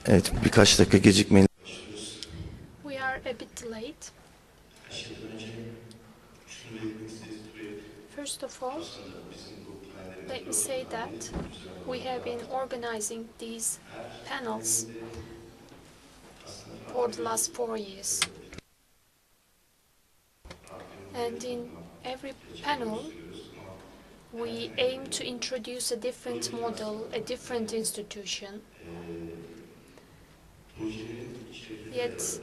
Evet, birkaç dakika gecikmeli. We are a bit late. First of all, let me say that we have been organizing these panels for the last 4 years. And in every panel, we aim to introduce a different model, a different institution. Yet,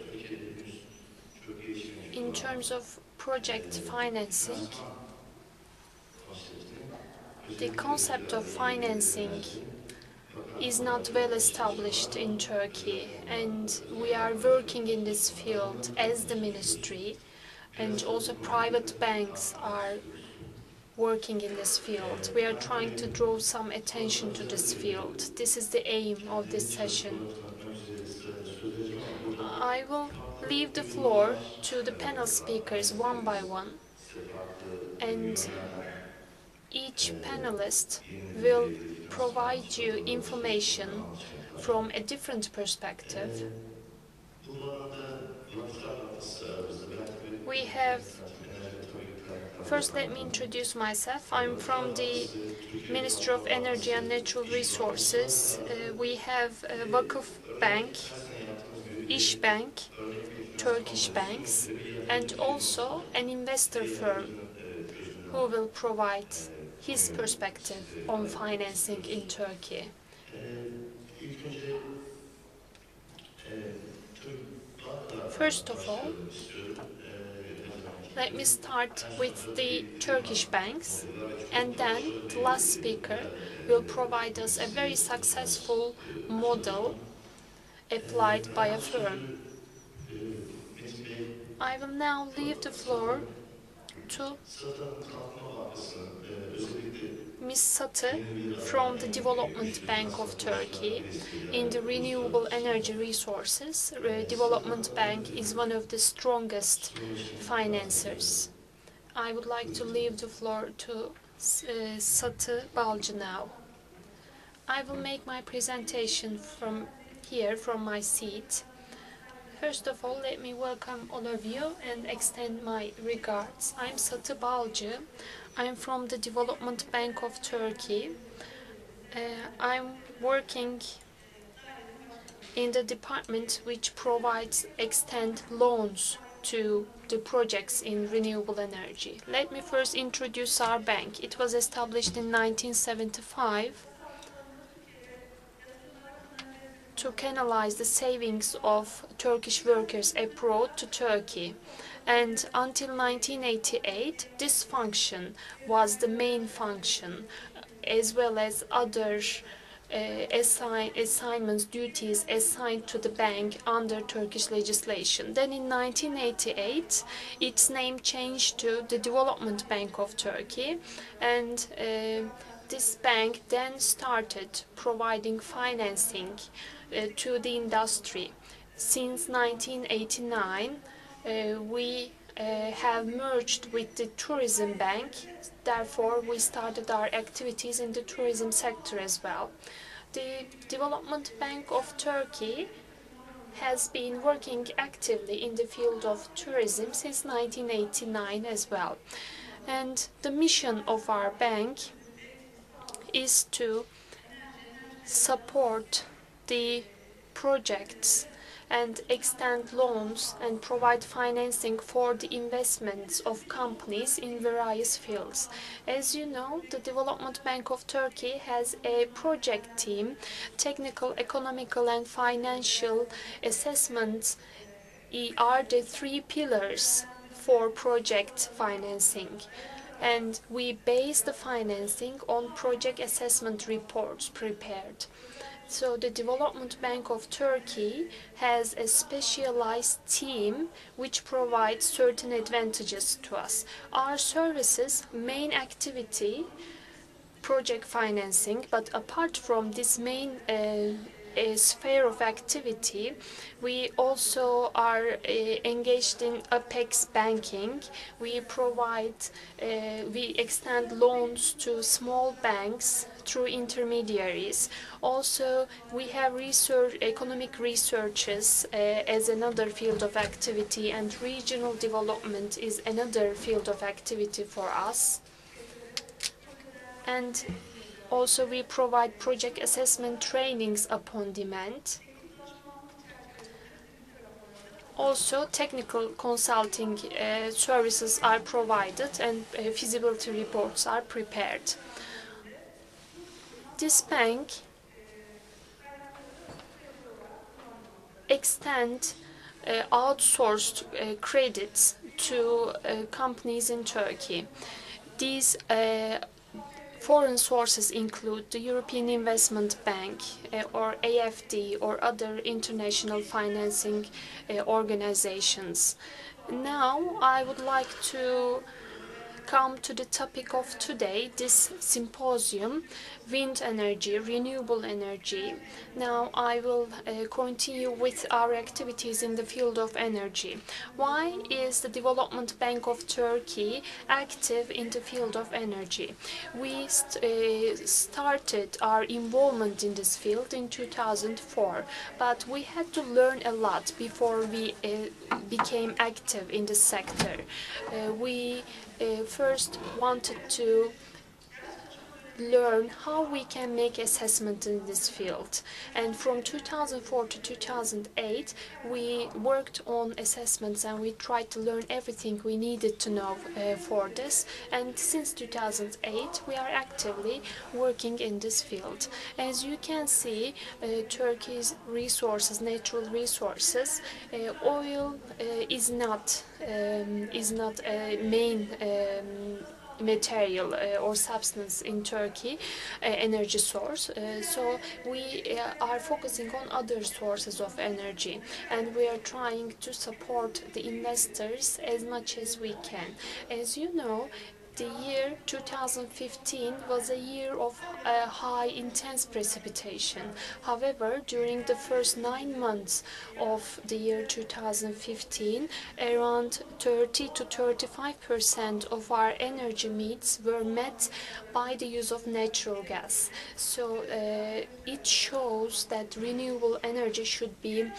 in terms of project financing, the concept of financing is not well established in Turkey, and we are working in this field as the ministry, and also private banks are working in this field. We are trying to draw some attention to this field. This is the aim of this session. I will leave the floor to the panel speakers one by one, and each panelist will provide you information from a different perspective. We have, first let me introduce myself. I'm from the Ministry of Energy and Natural Resources. We have Vakıf Bank, İş Bank, Turkish banks, and also an investor firm who will provide his perspective on financing in Turkey. First of all, let me start with the Turkish banks, and then the last speaker will provide us a very successful model applied by a firm. I will now leave the floor to Ms. Satı from the Development Bank of Turkey in the renewable energy resources. Development Bank is one of the strongest financiers. I would like to leave the floor to Satı Balcı now. I will make my presentation from here, from my seat. First of all, let me welcome all of you and extend my regards. I'm Satı Balcı. I'm from the Development Bank of Turkey. I'm working in the department which provides extend loans to the projects in renewable energy. Let me first introduce our bank. It was established in 1975 to canalize the savings of Turkish workers abroad to Turkey. And until 1988, this function was the main function, as well as other assignments, duties assigned to the bank under Turkish legislation. Then in 1988, its name changed to the Development Bank of Turkey, and this bank then started providing financing to the industry. Since 1989, we have merged with the tourism bank. Therefore, we started our activities in the tourism sector as well. The Development Bank of Turkey has been working actively in the field of tourism since 1989 as well. And the mission of our bank is to support the projects and extend loans and provide financing for the investments of companies in various fields. As you know, the Development Bank of Turkey has a project team. Technical, economical and financial assessments are the three pillars for project financing. And we base the financing on project assessment reports prepared. So the Development Bank of Turkey has a specialized team which provides certain advantages to us. Our services main activity, project financing, but apart from this main sphere of activity, we also are engaged in apex banking. We we extend loans to small banks through intermediaries. Also, we have economic researches as another field of activity, and regional development is another field of activity for us. And also, we provide project assessment trainings upon demand. Also, technical consulting services are provided, and feasibility reports are prepared. This bank extends outsourced credits to companies in Turkey. These foreign sources include the European Investment Bank or AFD or other international financing organizations. Now I would like to come to the topic of today, this symposium, wind energy, renewable energy. Now I will continue with our activities in the field of energy. Why is the Development Bank of Turkey active in the field of energy? We started our involvement in this field in 2004, but we had to learn a lot before we became active in this sector. We first wanted to learn how we can make assessment in this field, and from 2004 to 2008 we worked on assessments and we tried to learn everything we needed to know for this, and since 2008 we are actively working in this field. As you can see, Turkey's resources, natural resources, oil is not a main material or substance in Turkey, energy source. So we are focusing on other sources of energy, and we are trying to support the investors as much as we can. As you know, the year 2015 was a year of high intense precipitation. However, during the first 9 months of the year 2015, around 30 to 35% of our energy needs were met by the use of natural gas. So it shows that renewable energy should be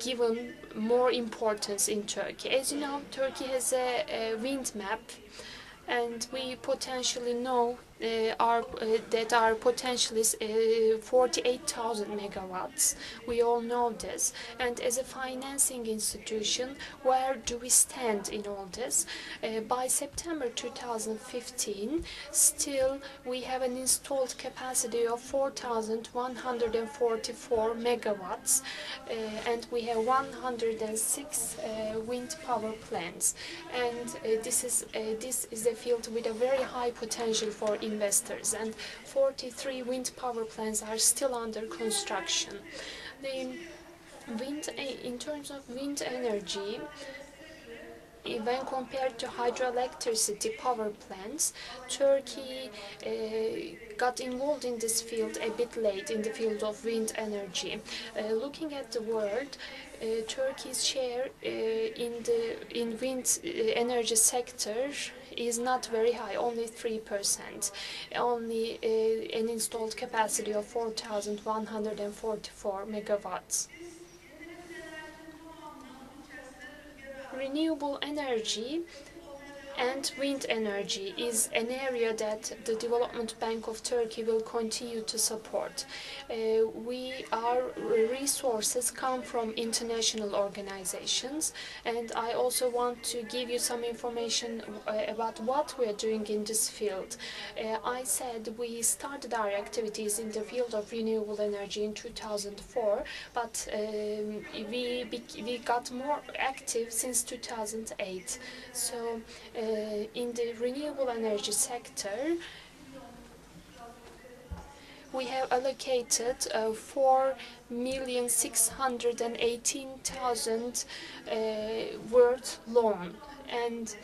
given more importance in Turkey. As you know, Turkey has a wind map, and we potentially know that our potential is 48,000 megawatts. We all know this. And as a financing institution, where do we stand in all this? By September 2015, still we have an installed capacity of 4,144 megawatts, and we have 106 wind power plants. And this is a field with a very high potential for investors, and 43 wind power plants are still under construction. In terms of wind energy, when compared to hydroelectricity power plants, Turkey got involved in this field a bit late in the field of wind energy. Looking at the world, Turkey's share in wind energy sector is not very high, only 3%, only an installed capacity of 4,144 megawatts. Renewable energy and wind energy is an area that the Development Bank of Turkey will continue to support. Our resources come from international organizations, and I also want to give you some information about what we are doing in this field. I said we started our activities in the field of renewable energy in 2004, but we got more active since 2008. So in the renewable energy sector, we have allocated 4,618,000 worth loan, and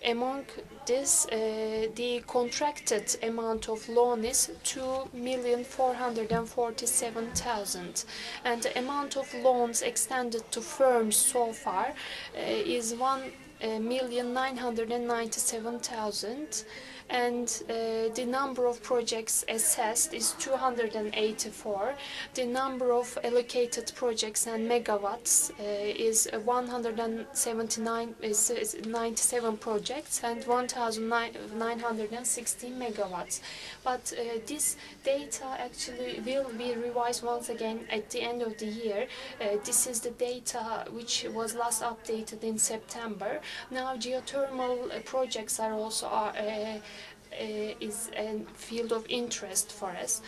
Among this, the contracted amount of loan is 2,447,000, and the amount of loans extended to firms so far is 1,997,000, and the number of projects assessed is 284. The number of allocated projects and megawatts is 97 projects and 1,916 megawatts. But this data actually will be revised once again at the end of the year. This is the data which was last updated in September. Now geothermal projects are also is a field of interest for us.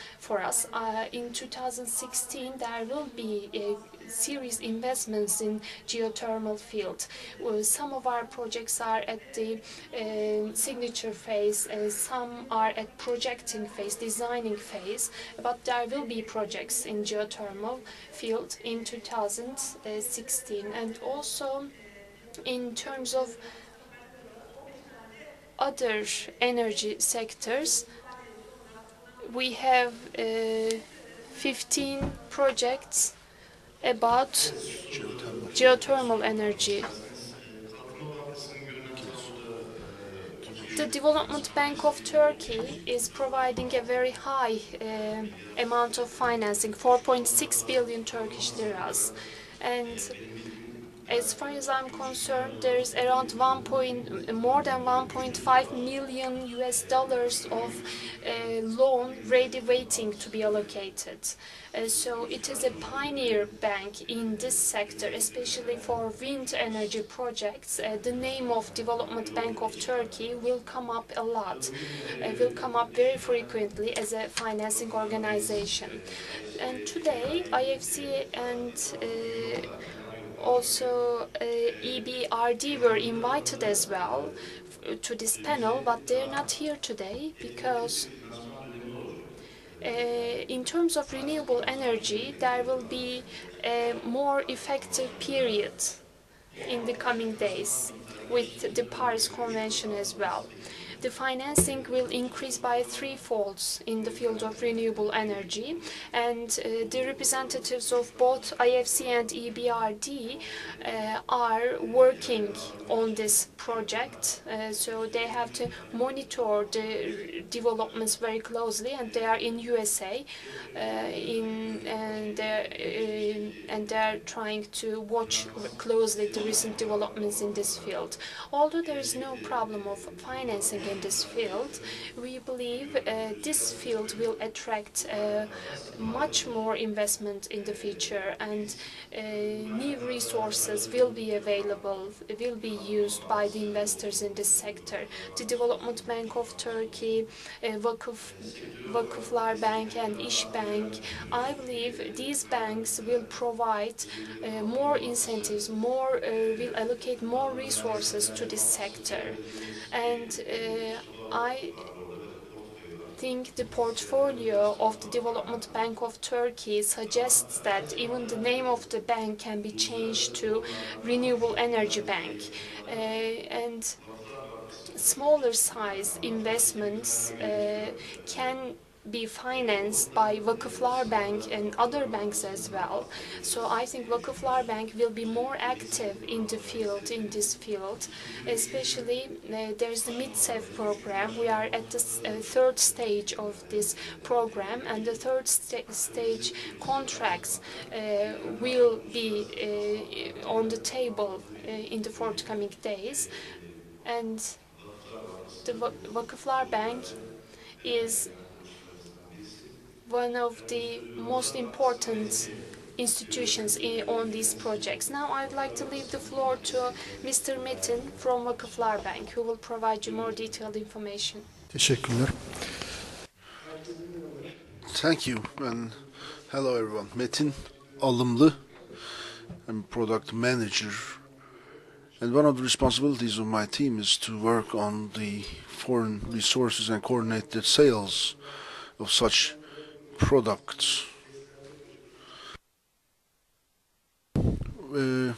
In 2016, there will be serious investments in geothermal field. Some of our projects are at the signature phase, some are at projecting phase, designing phase, but there will be projects in geothermal field in 2016. And also in terms of other energy sectors, we have 15 projects about geothermal energy. The Development Bank of Turkey is providing a very high amount of financing, 4.6 billion Turkish liras, and as far as I'm concerned, there is around more than 1.5 million US dollars of loan ready waiting to be allocated. So it is a pioneer bank in this sector, especially for wind energy projects. The name of Development Bank of Turkey will come up a lot, will come up very frequently as a financing organization. And today, IFC and also EBRD were invited as well to this panel, but they're not here today because in terms of renewable energy, there will be a more effective period in the coming days with the Paris Convention as well. The financing will increase by threefolds in the field of renewable energy, and the representatives of both IFC and EBRD are working on this project, so they have to monitor the developments very closely, and they are in USA and they're trying to watch closely the recent developments in this field. Although there is no problem of financing in this field, we believe this field will attract much more investment in the future, and new resources will be available, will be used by the investors in this sector. The Development Bank of Turkey, Vakıflar Bank and İş Bank, I believe these banks will provide more incentives, will allocate more resources to this sector. And I think the portfolio of the Development Bank of Turkey suggests that even the name of the bank can be changed to Renewable Energy Bank. And smaller size investments can be financed by Vakıflar Bank and other banks as well. So I think Vakıflar Bank will be more active in the field, in this field. Especially there's the MIDSEV program. We are at the third stage of this program, and the third stage contracts will be on the table in the forthcoming days. And the Vakıflar Bank is one of the most important institutions on these projects. Now I'd like to leave the floor to Mr. Metin from Vakıflar Bank, who will provide you more detailed information. Teşekkürler. Thank you and hello everyone. Metin Alımlı. I'm a product manager, and one of the responsibilities of my team is to work on the foreign resources and coordinate the sales of such products. The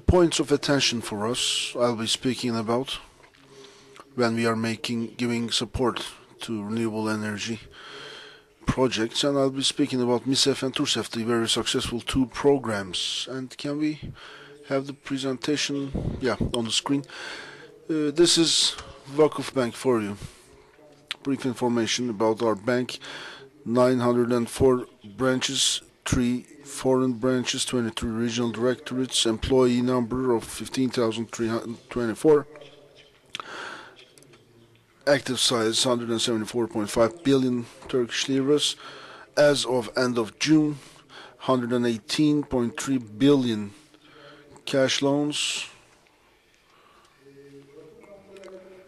points of attention for us I'll be speaking about. when we are giving support to renewable energy projects. And I'll be speaking about MISEF and TURSEF, the very successful two programs. And can we have the presentation, on the screen? This is Vakıf Bank for you. Brief information about our bank: 904 branches, 3 foreign branches, 22 regional directorates, employee number of 15,324, active size 174.5 billion Turkish liras. As of end of June, 118.3 billion cash loans.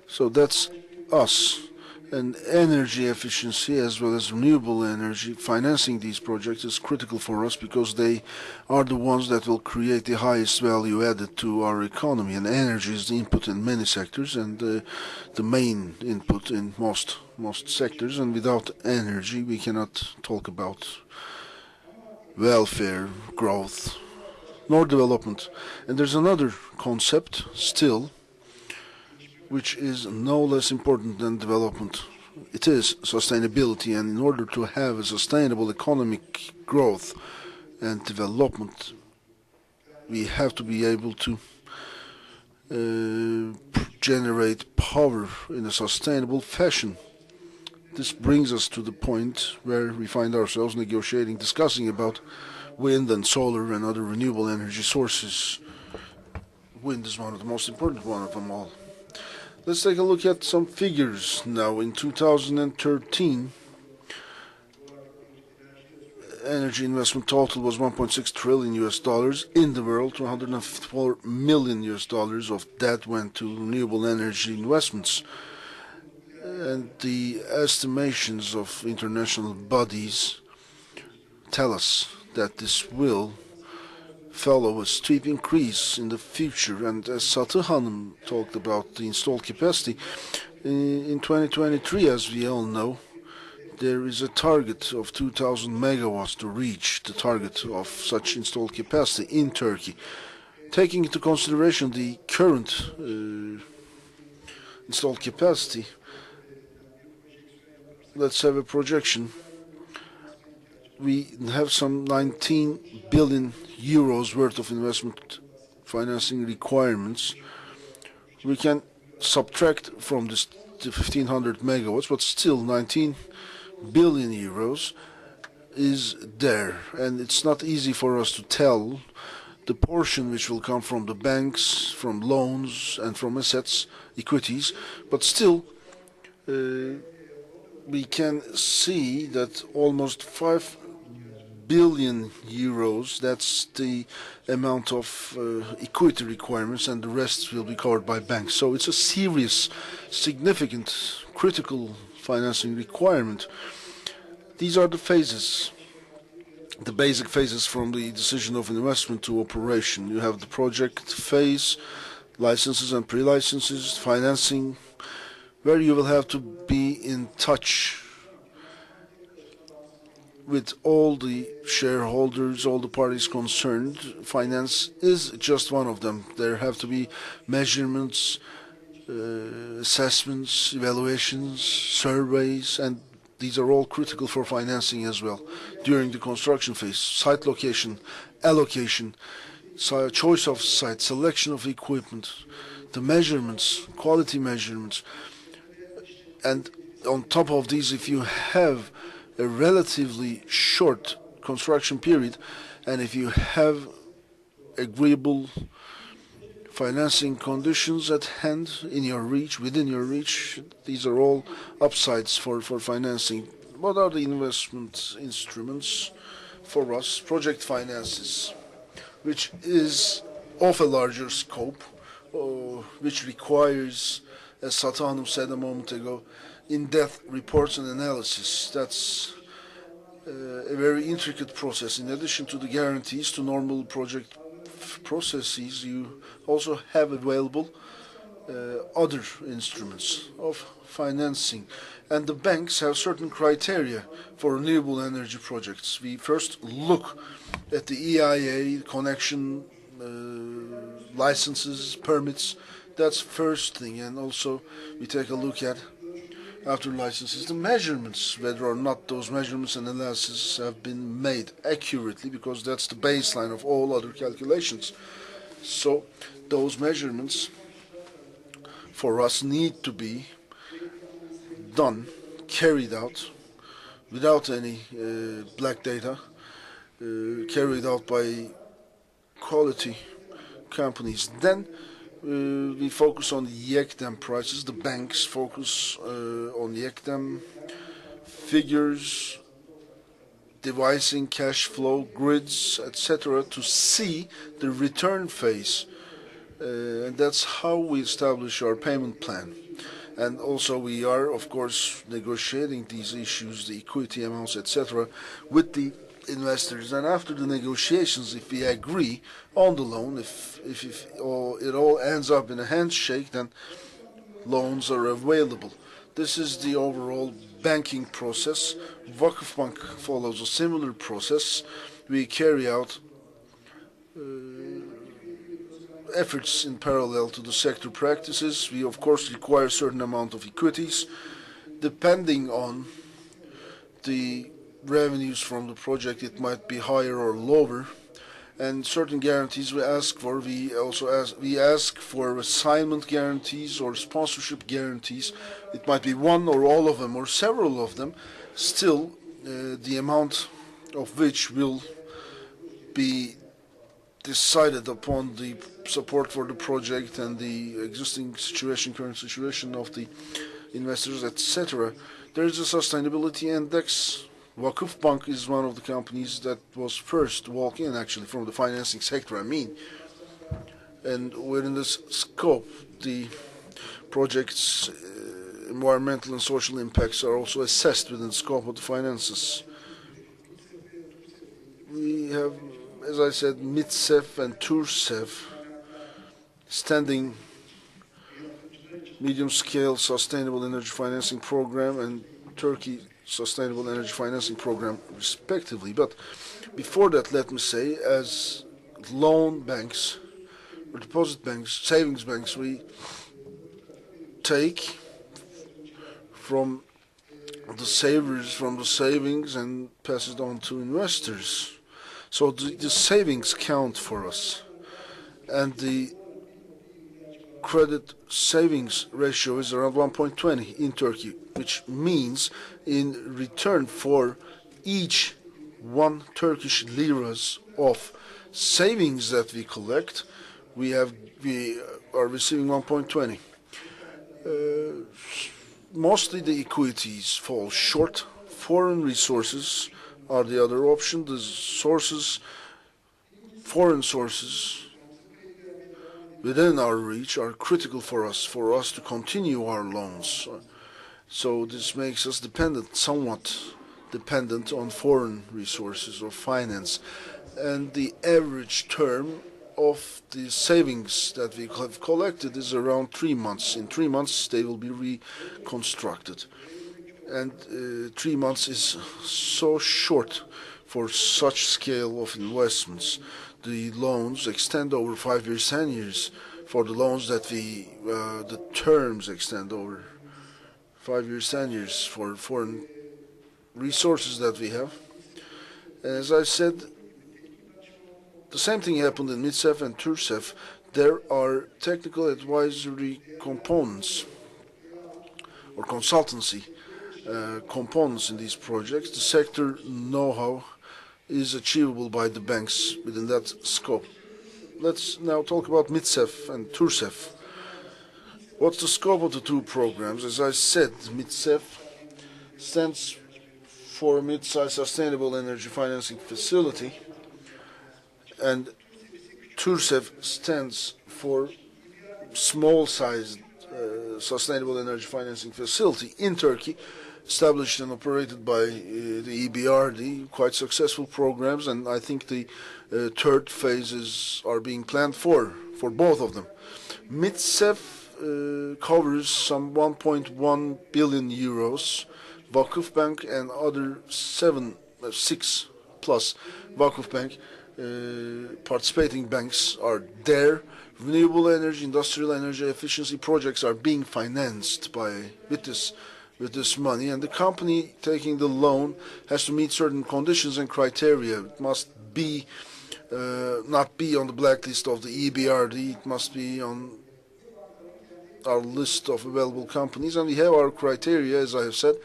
So that's us. And energy efficiency as well as renewable energy, financing these projects is critical for us because they are the ones that will create the highest value added to our economy. And energy is the input in many sectors and the main input in most sectors. And without energy, we cannot talk about welfare, growth, nor development. And there's another concept still, which is no less important than development. It is sustainability, and in order to have a sustainable economic growth and development, we have to be able to generate power in a sustainable fashion. This brings us to the point where we find ourselves discussing about wind and solar and other renewable energy sources. Wind is one of the most important one of them all. Let's take a look at some figures now. In 2013, energy investment total was 1.6 trillion US dollars in the world. 254 million US dollars of that went to renewable energy investments. And the estimations of international bodies tell us that this will follow a steep increase in the future. And as Satı Hanım talked about the installed capacity, in 2023, as we all know, there is a target of 2,000 megawatts to reach the target of such installed capacity in Turkey. Taking into consideration the current installed capacity, let's have a projection. We have some 19 billion euros worth of investment financing requirements. We can subtract from this the 1,500 megawatts, but still 19 billion euros is there. And it's not easy for us to tell the portion which will come from the banks, from loans, and from assets, equities, but still we can see that almost 5 billion euros, that's the amount of equity requirements, and the rest will be covered by banks. So it's a serious, significant, critical financing requirement. These are the phases, the basic phases from the decision of investment to operation. You have the project phase, licenses and pre-licenses, financing, where you will have to be in touch with all the shareholders, all the parties concerned. Finance is just one of them. There have to be measurements, assessments, evaluations, surveys, and these are all critical for financing as well. During the construction phase, site location, allocation, choice of site, selection of equipment, the measurements, quality measurements, and on top of these, if you have a relatively short construction period, and if you have agreeable financing conditions at hand, in your reach, within your reach, these are all upsides for financing. What are the investment instruments for us? Project finances, which is of a larger scope, which requires, as Satı Hanım said a moment ago, in-depth reports and analysis. That's a very intricate process. In addition to the guarantees to normal project processes, you also have available other instruments of financing. And the banks have certain criteria for renewable energy projects. We first look at the EIA, connection, licenses, permits, That's first thing, and also we take a look at, after licenses, the measurements, whether or not those measurements and analysis have been made accurately, because that's the baseline of all other calculations. So those measurements for us need to be done, carried out, without any black data, carried out by quality companies. Then we focus on the YEKDEM prices. The banks focus on YEKDEM figures, devising cash flow grids, etc., to see the return phase. And that's how we establish our payment plan. And also we are, of course, negotiating these issues, the equity amounts, etc., with the investors. And after the negotiations, if we agree on the loan, if it all ends up in a handshake, then loans are available. This is the overall banking process. Vakıfbank follows a similar process. We carry out efforts in parallel to the sector practices. We, of course, require a certain amount of equities, depending on the revenues from the project. It might be higher or lower, and certain guarantees we ask for. We ask for assignment guarantees or sponsorship guarantees. It might be one or all of them or several of them. Still, the amount of which will be decided upon the support for the project and the existing situation, current situation of the investors, etc. There is a sustainability index. Vakıfbank is one of the companies that was first to walk in, actually, from the financing sector, and within this scope, the project's environmental and social impacts are also assessed within the scope of the finances. We have, as I said, MITSEF and TÜRSEF, standing medium-scale sustainable energy financing program, and Turkey sustainable energy financing program, respectively. But before that, let me say, as loan banks, or deposit banks, savings banks, we take from the savers, from the savings, and pass it on to investors. So the savings count for us, and the credit savings ratio is around 1.20 in Turkey, which means in return for each 1 Turkish liras of savings that we collect, we are receiving 1.20. Mostly the equities fall short. Foreign resources are the other option. The sources, foreign sources within our reach, are critical for us to continue our loans. So this makes us somewhat dependent on foreign resources or finance. And the average term of the savings that we have collected is around 3 months. In 3 months, they will be reconstructed. And 3 months is so short for such scale of investments. The loans extend over 5 years, 10 years. For the loans that the terms extend over 5 years, 10 years for foreign resources that we have. As I said, the same thing happened in MITSEF and TÜRSEF. There are technical advisory components or consultancy components in these projects. The sector know-how is achievable by the banks within that scope. Let's now talk about MITSEF and TÜRSEF. What's the scope of the two programs? As I said, MITSEF stands for Mid-Size Sustainable Energy Financing Facility, and TÜRSEF stands for Small-Sized Sustainable Energy Financing Facility in Turkey, established and operated by the EBRD. Quite successful programs, and I think the third phases are being planned for both of them. MITSEF covers some 1.1 billion euros. Vakıfbank and other 6 plus Vakıfbank participating banks are there. Renewable energy, industrial energy efficiency projects are being financed with this money, and the company taking the loan has to meet certain conditions and criteria. It must be not be on the blacklist of the EBRD. It must be on our list of available companies, and we have our criteria, as I have said,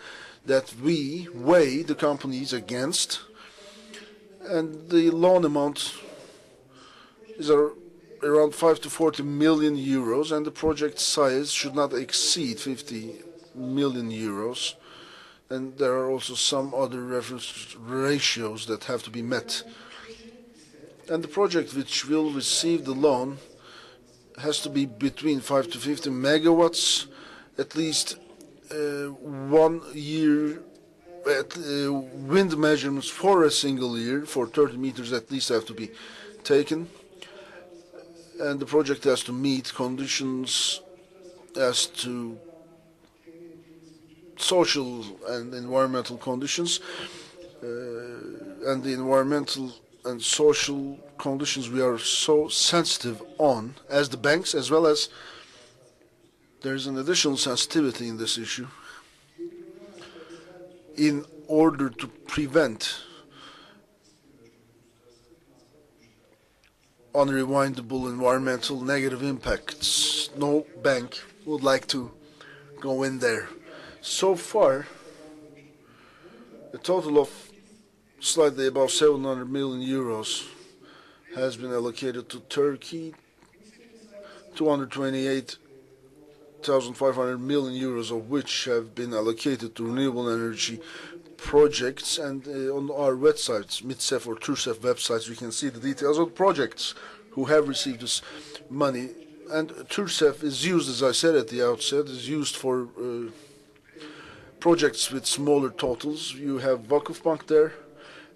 that we weigh the companies against, and the loan amount is around 5 to 40 million euros, and the project size should not exceed 50 million euros. And there are also some other reference ratios that have to be met. And the project which will receive the loan has to be between 5 to 50 megawatts, at least 1 year wind measurements for a single year, for 30 meters at least, have to be taken. And the project has to meet conditions as to social and environmental conditions. And the environmental and social conditions we are so sensitive on, as the banks, as well as there's an additional sensitivity in this issue in order to prevent unrewindable environmental negative impacts. No bank would like to go in there. So far, a total of slightly above 700 million euros has been allocated to Turkey, 228,500 million euros of which have been allocated to renewable energy projects. And on our websites, MITSEF or TÜRSEF websites, we can see the details of the projects who have received this money. And TÜRSEF is used, as I said at the outset, is used for projects with smaller totals. You have Vakıfbank there,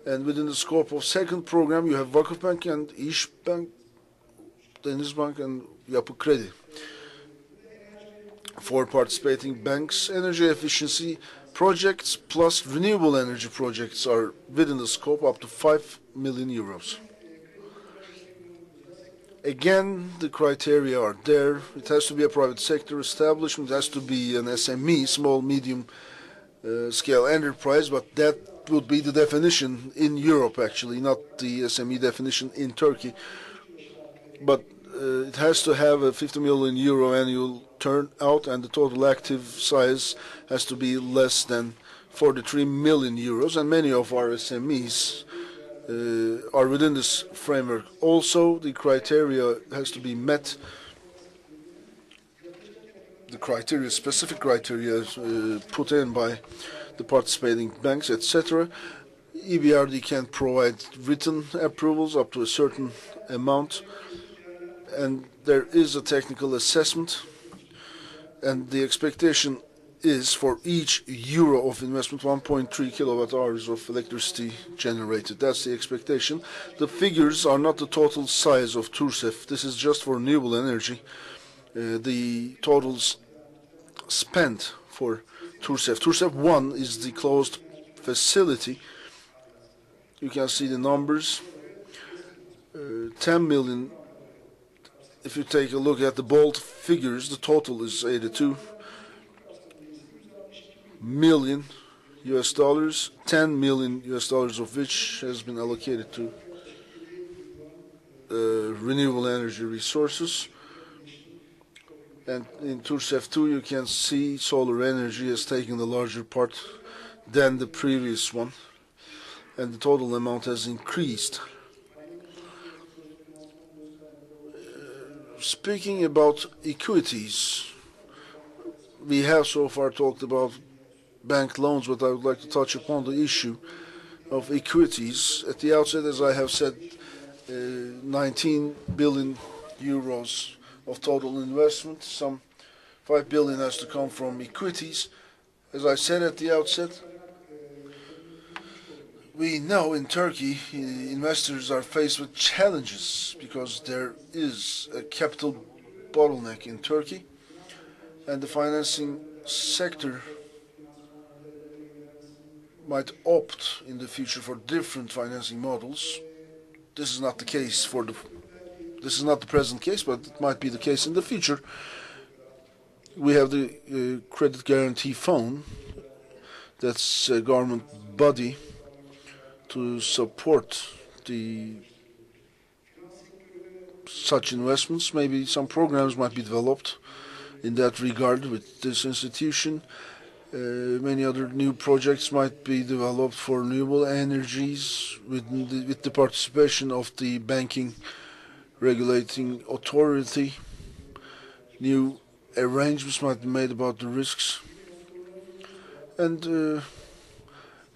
and within the scope of second program, you have Vakıfbank and İşbank, Denizbank and Yapı Kredi. For participating banks, energy efficiency projects plus renewable energy projects are within the scope up to 5 million euros. Again, the criteria are there. It has to be a private sector establishment, it has to be an SME, small, medium scale enterprise, but that would be the definition in Europe, actually, not the SME definition in Turkey. But it has to have a 50 million euro annual turnout, and the total active size has to be less than 43 million euros, and many of our SMEs are within this framework. Also, the criteria has to be met. The criteria, specific criteria, put in by the participating banks, etc. EBRD can provide written approvals up to a certain amount, and there is a technical assessment, and the expectation is for each euro of investment 1.3 kilowatt hours of electricity generated. That's the expectation. The figures are not the total size of TÜRSEF. This is just for renewable energy. The totals spent for TÜRSEF. TÜRSEF 1 is the closed facility. You can see the numbers. 10 million. If you take a look at the bold figures, the total is 82 million US dollars, 10 million US dollars of which has been allocated to renewable energy resources. And in TÜRSEF 2, you can see solar energy has taken the larger part than the previous one, and the total amount has increased. Speaking about equities, we have so far talked about bank loans, but I would like to touch upon the issue of equities. At the outset, as I have said, 19 billion euros of total investment, some 5 billion has to come from equities. As I said at the outset, we know in Turkey investors are faced with challenges because there is a capital bottleneck in Turkey, and the financing sector might opt in the future for different financing models this is not the case for the. This is not the present case, but it might be the case in the future. We have the Credit Guarantee Fund. That's a government body to support the such investments. Maybe some programs might be developed in that regard with this institution. Many other new projects might be developed for renewable energies with the participation of the banking regulating authority. New arrangements might be made about the risks. And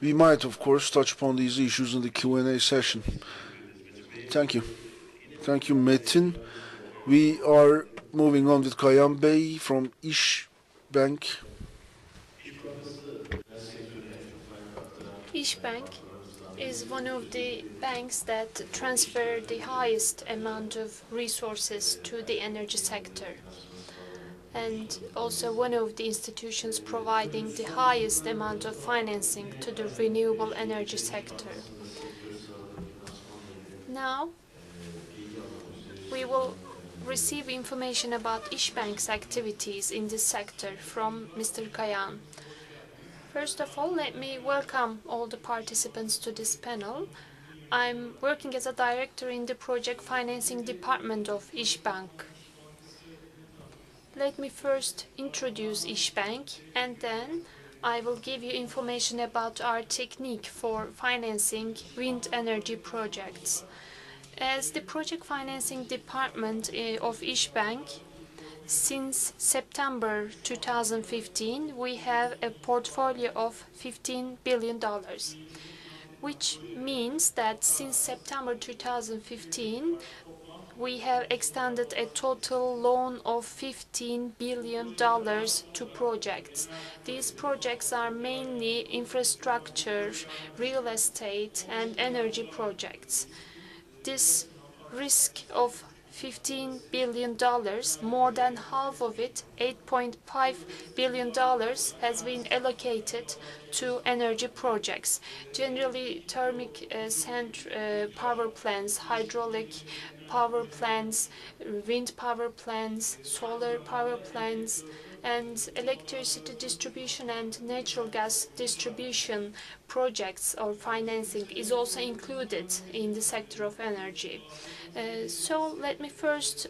we might, of course, touch upon these issues in the Q&A session. Thank you. Thank you, Metin. We are moving on with Kayan Bey from İş Bank. İş Bank is one of the banks that transfer the highest amount of resources to the energy sector, and also one of the institutions providing the highest amount of financing to the renewable energy sector. Now, we will receive information about İş Bank's activities in this sector from Mr. Kayan. First of all, let me welcome all the participants to this panel. I'm working as a director in the project financing department of İş Bank. Let me first introduce İş Bank, and then I will give you information about our technique for financing wind energy projects. As the project financing department of İş Bank, since September 2015, we have a portfolio of $15 billion, which means that since September 2015, we have extended a total loan of $15 billion to projects. These projects are mainly infrastructure, real estate, and energy projects. This risk of $15 billion, more than half of it, $8.5 billion, has been allocated to energy projects. Generally, thermic power plants, hydraulic power plants, wind power plants, solar power plants, and electricity distribution and natural gas distribution projects or financing is also included in the sector of energy. So let me first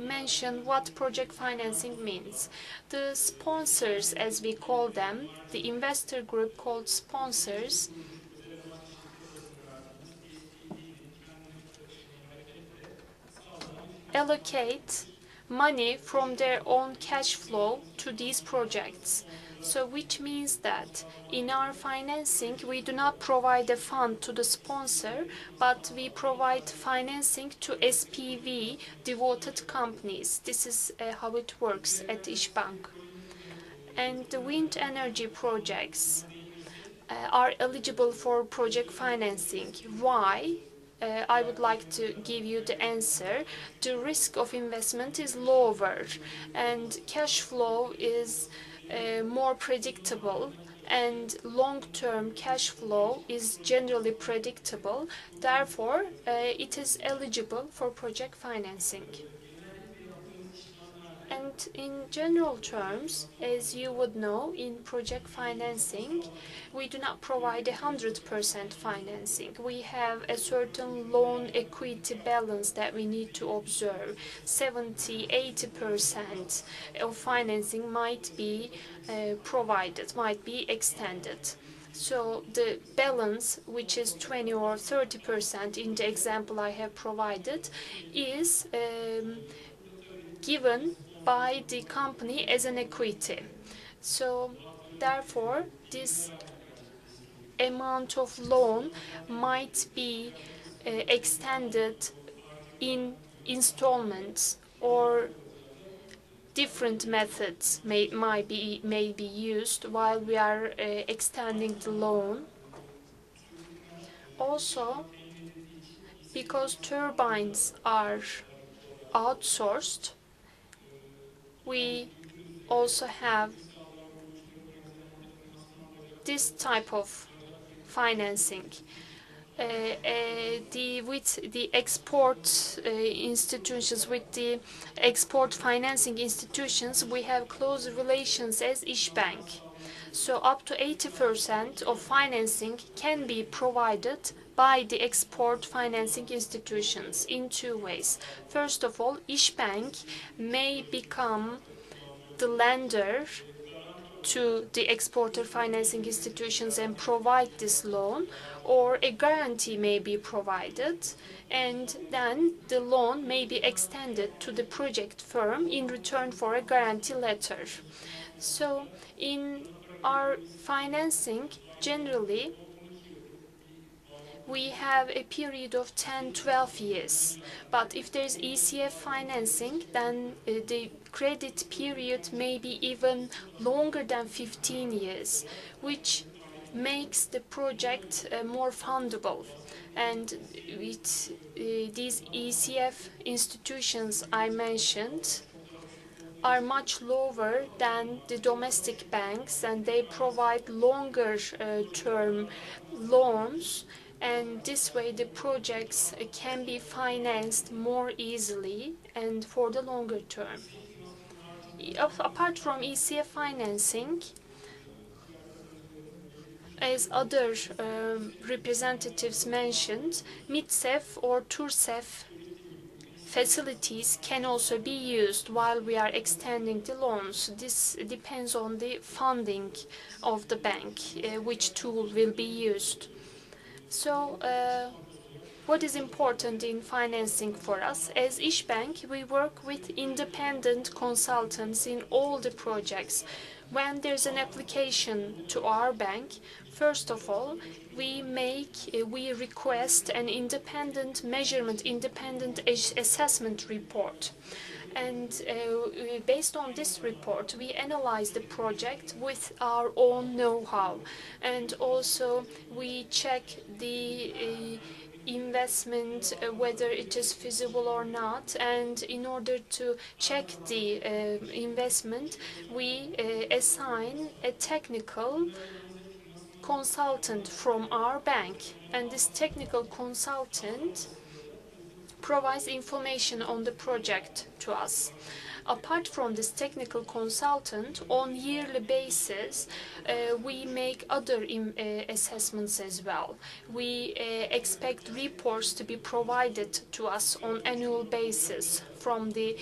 mention what project financing means. The sponsors, as we call them, the investor group called sponsors, allocate money from their own cash flow to these projects. So which means that in our financing, we do not provide a fund to the sponsor, but we provide financing to SPV devoted companies. This is how it works at İş Bank. And the wind energy projects are eligible for project financing. Why? I would like to give you the answer. The risk of investment is lower and cash flow is more predictable, and long-term cash flow is generally predictable. Therefore, it is eligible for project financing. And in general terms, as you would know, in project financing, we do not provide 100% financing. We have a certain loan equity balance that we need to observe. 70–80% of financing might be provided, might be extended. So the balance, which is 20 or 30% in the example I have provided, is given by the company as an equity. So therefore, this amount of loan might be extended in installments, or different methods may be used while we are extending the loan. Also, because turbines are outsourced, we also have this type of financing. A with the export institutions, with the export financing institutions, we have close relations as İşbank. So up to 80% of financing can be provided by the export financing institutions in two ways. First of all, İşbank may become the lender to the exporter financing institutions and provide this loan, or a guarantee may be provided, and then the loan may be extended to the project firm in return for a guarantee letter. So in our financing, generally, we have a period of 10-12 years. But if there's ECF financing, then the credit period may be even longer than 15 years, which makes the project more fundable. And with these ECF institutions I mentioned are much lower than the domestic banks, and they provide longer term loans, and this way the projects can be financed more easily and for the longer term. Apart from ECF financing, as other representatives mentioned, MITSEF or TURSEF facilities can also be used while we are extending the loans. This depends on the funding of the bank, which tool will be used. So, what is important in financing for us? As İşbank, we work with independent consultants in all the projects. When there's an application to our bank, first of all, we request an independent measurement, independent assessment report. And based on this report, we analyze the project with our own know-how. And also, we check the investment, whether it is feasible or not, and in order to check the investment, we assign a technical consultant from our bank, and this technical consultant provides information on the project to us. Apart from this technical consultant, on yearly basis, we make other assessments as well. We expect reports to be provided to us on annual basis from the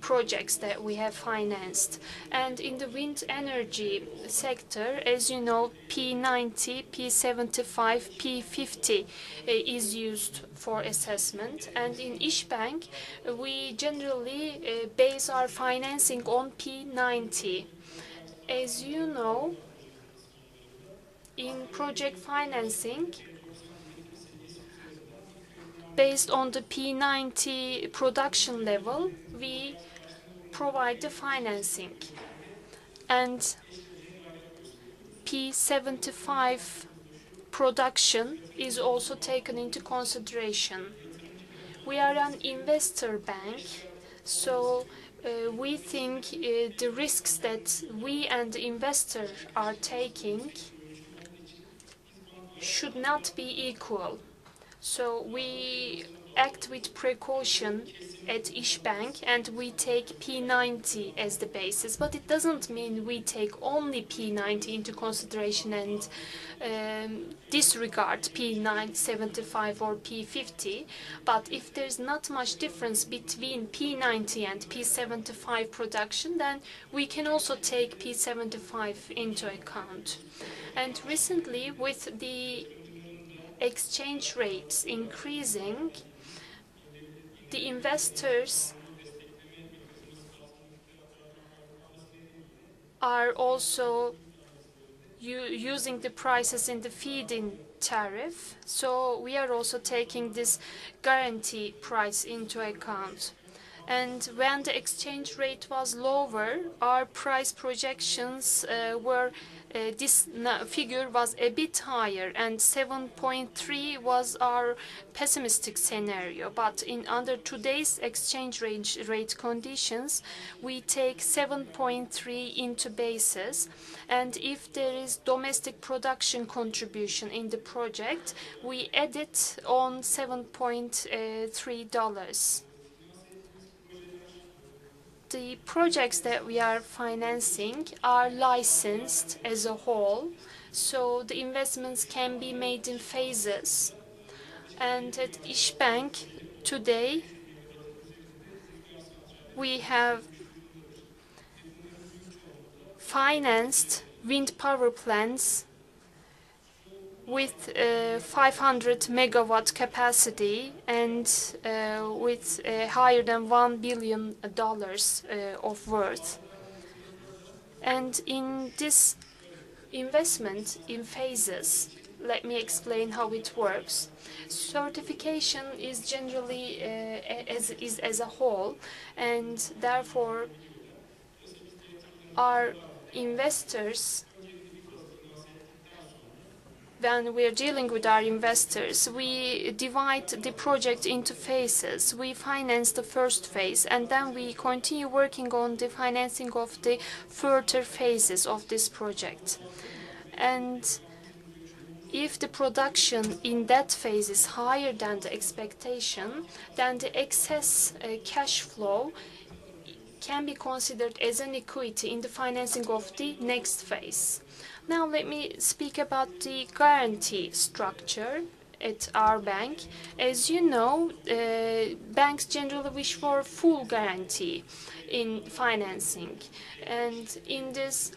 projects that we have financed. And in the wind energy sector, as you know, P90, P75, P50 is used for assessment. And in İşbank, we generally base our financing on P90. As you know, in project financing, based on the P90 production level, we provide the financing. And P75 production is also taken into consideration. We are an investor bank, so we think the risks that we and the investor are taking should not be equal. So we act with precaution at İşbank, and we take P90 as the basis. But it doesn't mean we take only P90 into consideration and disregard P75 or P50. But if there's not much difference between P90 and P75 production, then we can also take P75 into account. And recently, with the exchange rates increasing, the investors are also using the prices in the feed-in tariff, so we are also taking this guarantee price into account. And when the exchange rate was lower, our price projections were this figure was a bit higher, and 7.3 was our pessimistic scenario. But under today's exchange rate conditions, we take 7.3 into basis, and if there is domestic production contribution in the project, we add it on $7.3. The projects that we are financing are licensed as a whole, so the investments can be made in phases. And at İşbank today, we have financed wind power plants with 500 megawatt capacity and with higher than $1 billion of worth. And in this investment in phases, let me explain how it works. Certification is generally as a whole, and therefore our investors, when we are dealing with our investors, we divide the project into phases. We finance the first phase, and then we continue working on the financing of the further phases of this project. And if the production in that phase is higher than the expectation, then the excess cash flow can be considered as an equity in the financing of the next phase. Now let me speak about the guarantee structure at our bank. As you know, banks generally wish for full guarantee in financing, and in this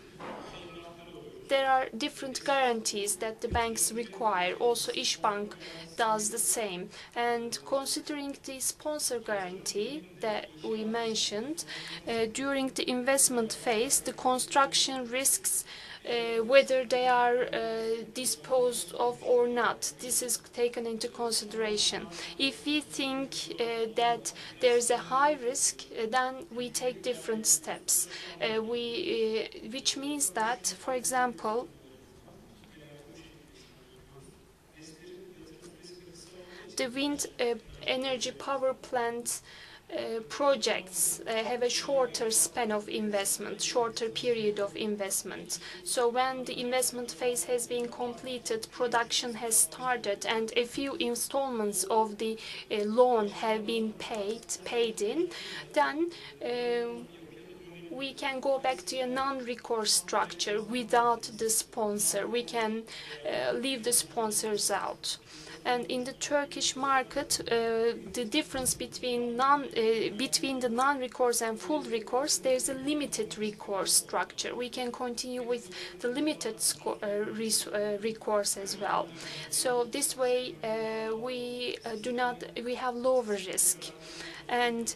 there are different guarantees that the banks require. Also, İşbank does the same. And considering the sponsor guarantee that we mentioned, during the investment phase, the construction risks, whether they are disposed of or not, this is taken into consideration. If we think that there's a high risk, then we take different steps, which means that, for example, the wind energy power plant projects have a shorter span of investment, shorter period of investment. So when the investment phase has been completed, production has started, and a few installments of the loan have been paid in, then we can go back to a non-recourse structure without the sponsor. We can leave the sponsors out. And in the Turkish market, the difference between the non-recourse and full recourse, there's a limited recourse structure. We can continue with the limited recourse as well. So this way, we have lower risk, and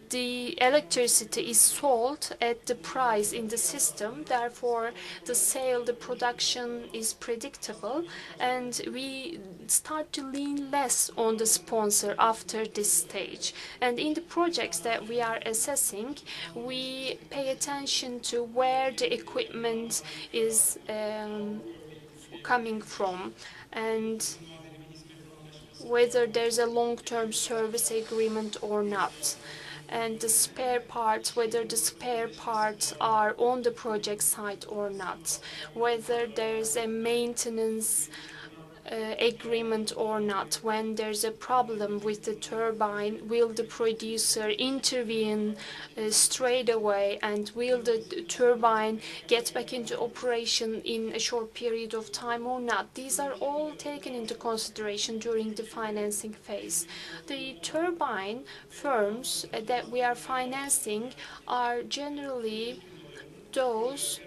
the electricity is sold at the price in the system. Therefore, the production is predictable, and we start to lean less on the sponsor after this stage. And in the projects that we are assessing, we pay attention to where the equipment is coming from, and whether there's a long-term service agreement or not, and the spare parts, whether the spare parts are on the project site or not, whether there's a maintenance agreement or not. When there's a problem with the turbine, will the producer intervene straight away, and will the turbine get back into operation in a short period of time or not? These are all taken into consideration during the financing phase. The turbine firms that we are financing are generally those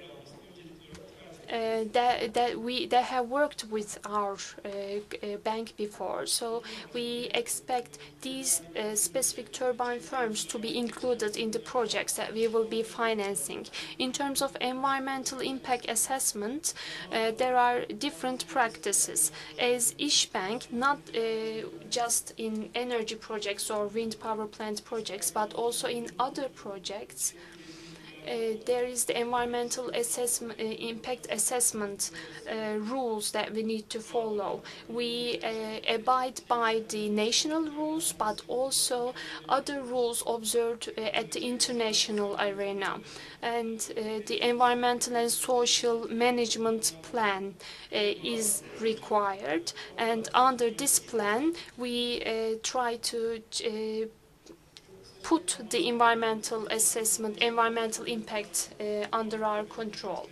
that have worked with our bank before. So we expect these specific turbine firms to be included in the projects that we will be financing. In terms of environmental impact assessment, there are different practices. As İşbank, not just in energy projects or wind power plant projects, but also in other projects, there is the environmental assessment, impact assessment rules that we need to follow. We abide by the national rules, but also other rules observed at the international arena. And the environmental and social management plan is required. And under this plan, we try to put the environmental assessment, environmental impact under our control.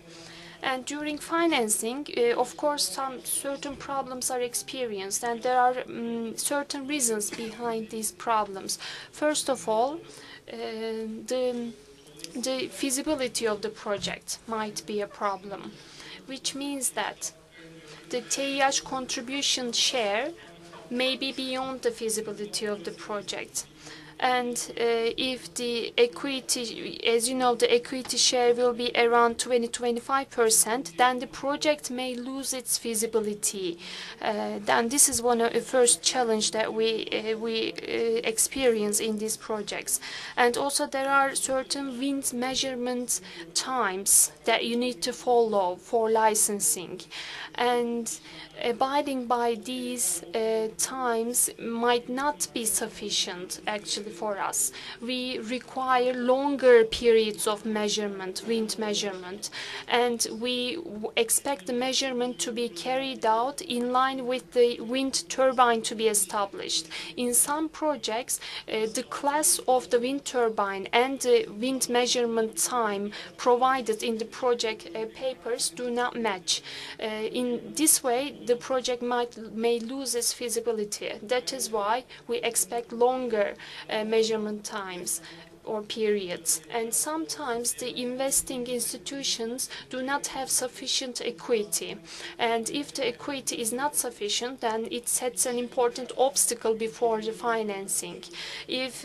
And during financing, of course, some certain problems are experienced, and there are certain reasons behind these problems. First of all, the feasibility of the project might be a problem, which means that the TWEC contribution share may be beyond the feasibility of the project. And if the equity, as you know, the equity share will be around 20-25%, then the project may lose its feasibility. Then this is one of the first challenge that we experience in these projects. And also there are certain wind measurement times that you need to follow for licensing. And abiding by these times might not be sufficient actually for us. We require longer periods of measurement, wind measurement, and we expect the measurement to be carried out in line with the wind turbine to be established. In some projects, the class of the wind turbine and the wind measurement time provided in the project papers do not match. In this way, the project may lose its feasibility. That is why we expect longer measurement times or periods. And sometimes the investing institutions do not have sufficient equity. And if the equity is not sufficient, then it sets an important obstacle before the financing. If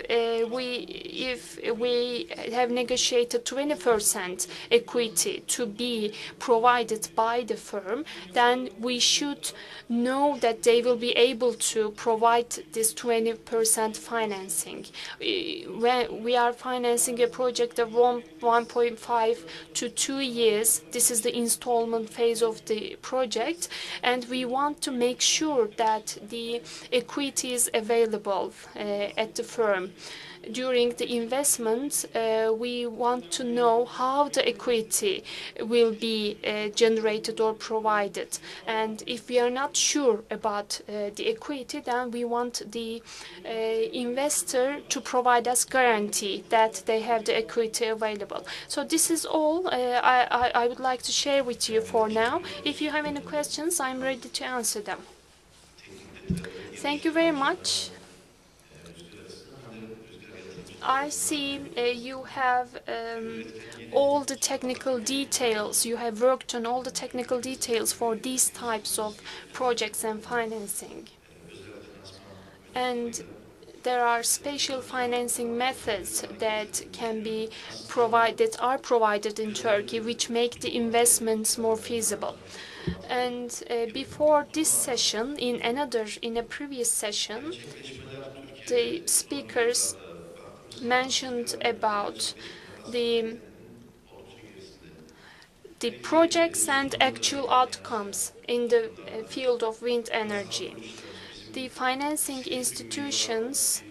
we have negotiated 20% equity to be provided by the firm, then we should know that they will be able to provide this 20% financing. When we are financing a project of 1.5 to 2 years, this is the installment phase of the project, and we want to make sure that the equity is available at the firm. During the investment, we want to know how the equity will be generated or provided. And if we are not sure about the equity, then we want the investor to provide us guarantee that they have the equity available. So this is all I would like to share with you for now. If you have any questions, I'm ready to answer them. Thank you very much. I see you have all the technical details. You have worked on all the technical details for these types of projects and financing. And there are special financing methods that can be are provided in Turkey, which make the investments more feasible. And before this session, in a previous session, the speakers mentioned about the projects and actual outcomes in the field of wind energy. The financing institutions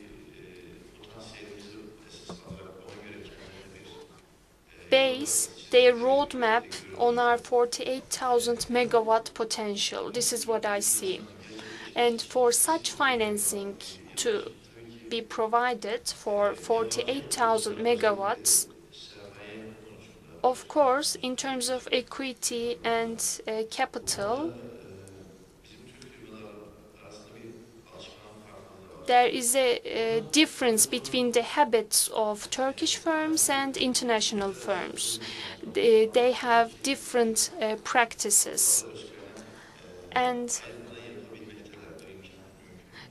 base their roadmap on our 48,000 megawatt potential. This is what I see. And for such financing to be provided for 48,000 megawatts, of course, in terms of equity and capital, there is a difference between the habits of Turkish firms and international firms. They have different practices, and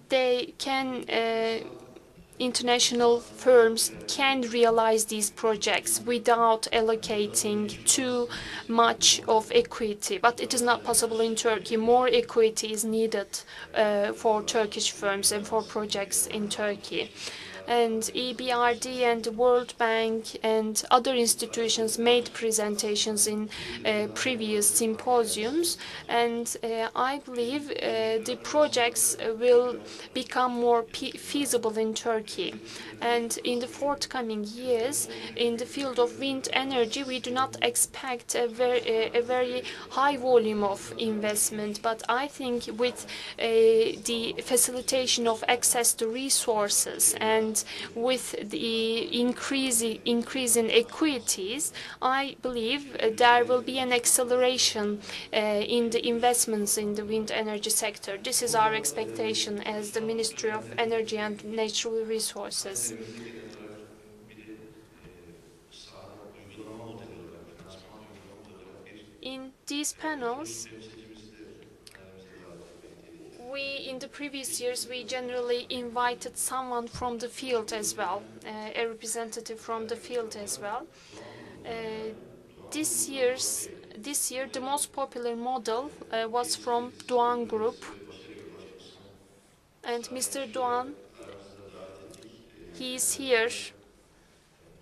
they can international firms can realize these projects without allocating too much of equity. But it is not possible in Turkey. More equity is needed for Turkish firms and for projects in Turkey. And EBRD and the World Bank and other institutions made presentations in previous symposiums, and I believe the projects will become more feasible in Turkey. And in the forthcoming years, in the field of wind energy, we do not expect a very high volume of investment, but I think with the facilitation of access to resources and with the increase in equities, I believe there will be an acceleration in the investments in the wind energy sector. This is our expectation as the Ministry of Energy and Natural Resources. In these panels, in the previous years, we generally invited someone from the field as well, a representative from the field as well. This year, the most popular model was from Doğan Group, and Mr. Doğan, he is here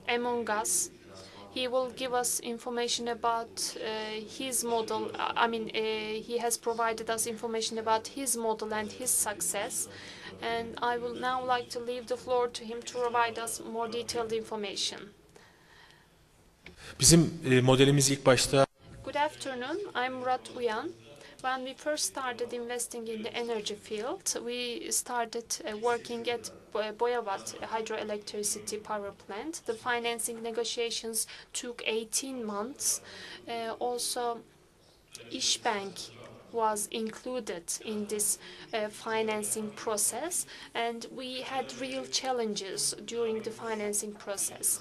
among us. He will give us information about his model. He has provided us information about his model and his success. And I will now like to leave the floor to him to provide us more detailed information. Bizim modelimiz ilk başta Good afternoon, I'm Murat Uyan. When we first started investing in the energy field, we started working at Boyabat hydroelectricity power plant. The financing negotiations took 18 months. Also, İşbank was included in this financing process, and we had real challenges during the financing process.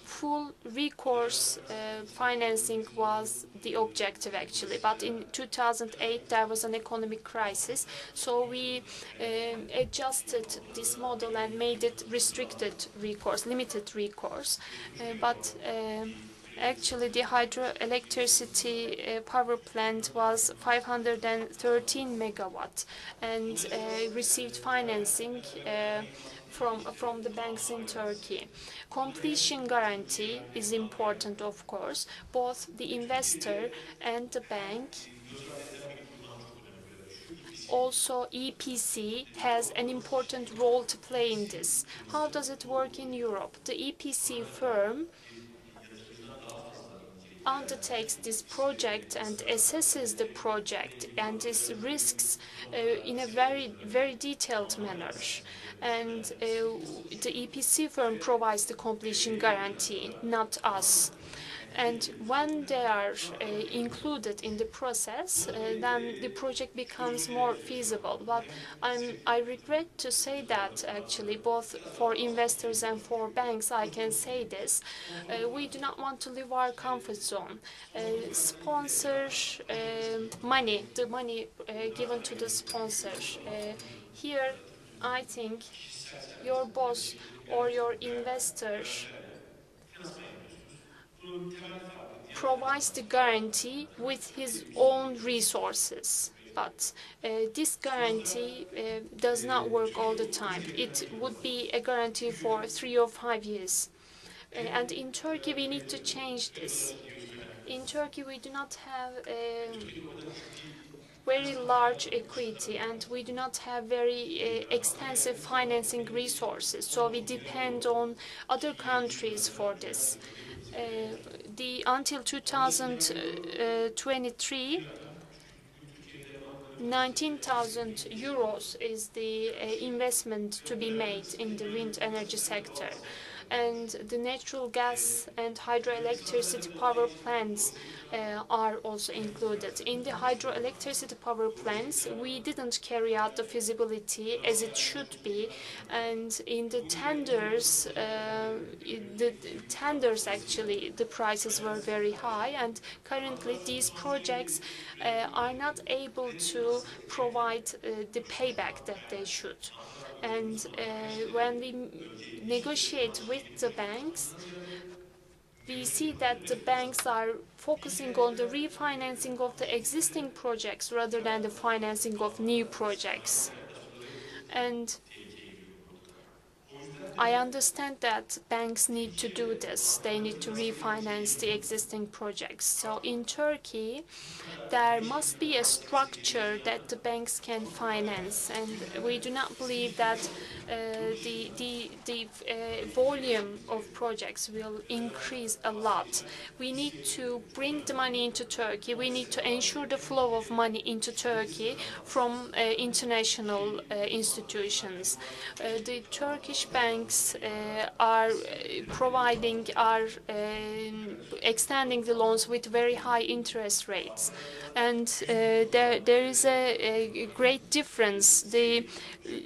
Full recourse financing was the objective actually, but in 2008 there was an economic crisis, so we adjusted this model and made it restricted recourse, limited recourse. Actually, the hydroelectricity power plant was 513 megawatt and received financing from the banks in Turkey. Completion guarantee is important, of course. Both the investor and the bank. Also, EPC has an important role to play in this. How does it work in Europe? The EPC firm undertakes this project and assesses the project and its risks in a very detailed manner. And the EPC firm provides the completion guarantee, not us. And when they are included in the process, then the project becomes more feasible. But I regret to say that actually, both for investors and for banks, I can say this, we do not want to leave our comfort zone. Sponsors, money, the money given to the sponsors. Here, I think your boss or your investor provides the guarantee with his own resources. But this guarantee does not work all the time. It would be a guarantee for 3 or 5 years. And in Turkey, we need to change this. In Turkey, we do not have very large equity, and we do not have very extensive financing resources, so we depend on other countries for this. Until 2023, 19,000 euros is the investment to be made in the wind energy sector. And the natural gas and hydroelectricity power plants are also included. In the hydroelectricity power plants, we didn't carry out the feasibility as it should be, and in the tenders, actually, the prices were very high, and currently these projects are not able to provide the payback that they should. And when we negotiate with the banks, we see that the banks are focusing on the refinancing of the existing projects rather than the financing of new projects. And I understand that banks need to do this. They need to refinance the existing projects. So in Turkey, there must be a structure that the banks can finance, and we do not believe that the volume of projects will increase a lot. We need to bring the money into Turkey. We need to ensure the flow of money into Turkey from international institutions. The Turkish banks are extending the loans with very high interest rates, and there is a great difference. The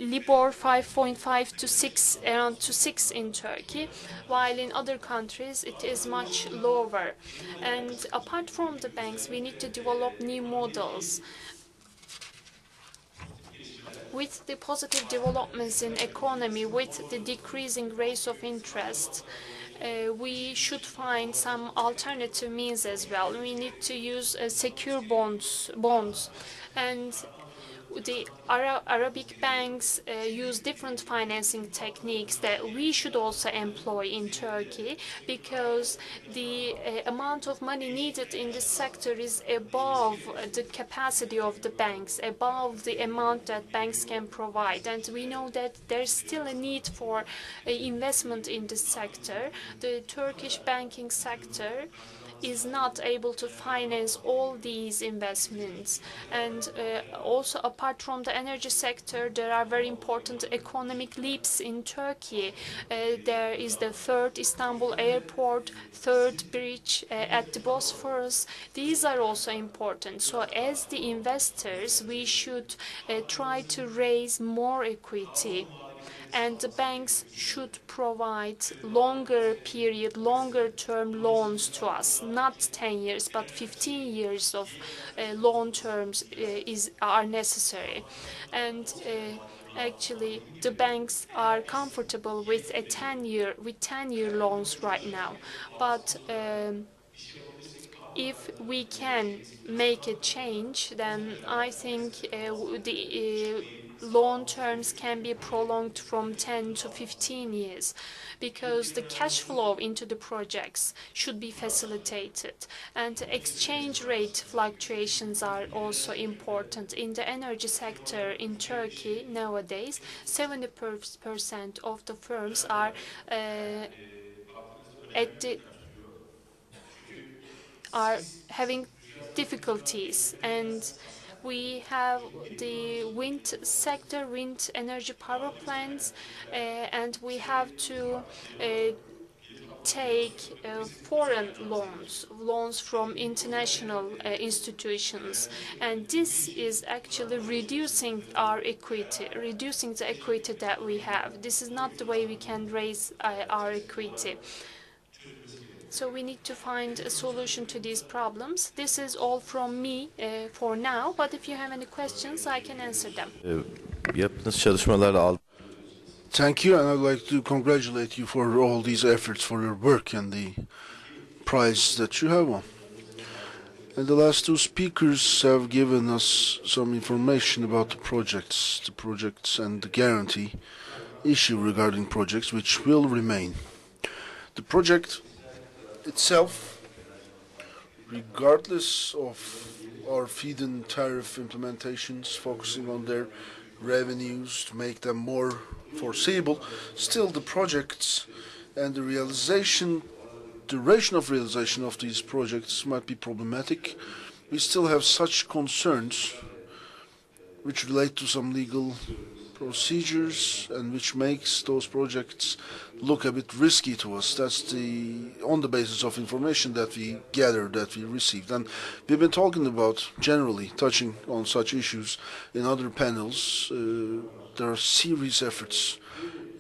Libor 5.5 to 6, around to 6 in Turkey, while in other countries it is much lower. And apart from the banks, we need to develop new models. With the positive developments in economy, with the decreasing rates of interest, we should find some alternative means as well. We need to use secure bonds, and the Arabic banks use different financing techniques that we should also employ in Turkey, because the amount of money needed in this sector is above the capacity of the banks, above the amount that banks can provide. And we know that there's still a need for investment in this sector. The Turkish banking sector is not able to finance all these investments. And also, apart from the energy sector, there are very important economic leaps in Turkey. There is the third Istanbul airport, third bridge at the Bosphorus. These are also important. So as the investors, we should try to raise more equity, and the banks should provide longer period, longer term loans to us. Not 10 years, but 15 years of loan terms are necessary. And actually, the banks are comfortable with 10-year loans right now. But if we can make a change, then I think the loan terms can be prolonged from 10 to 15 years, because the cash flow into the projects should be facilitated. And exchange rate fluctuations are also important. In the energy sector in Turkey nowadays, 70% of the firms are having difficulties, and we have the wind sector, wind energy power plants, and we have to take foreign loans from international institutions, and this is actually reducing our equity, reducing the equity that we have. This is not the way we can raise our equity. So we need to find a solution to these problems. This is all from me for now, but if you have any questions, I can answer them. Yaptığınız çalışmalarla Thank you, and I'd like to congratulate you for all these efforts, for your work and the prize that you have won. And the last two speakers have given us some information about the projects and the guarantee issue regarding projects, which will remain. The project itself, regardless of our feed-in tariff implementations, focusing on their revenues to make them more foreseeable, still the projects and the duration of realization of these projects might be problematic. We still have such concerns which relate to some legal procedures and which makes those projects look a bit risky to us. That's on the basis of information that we gathered, that we received. And we've been talking about, generally, touching on such issues in other panels. There are serious efforts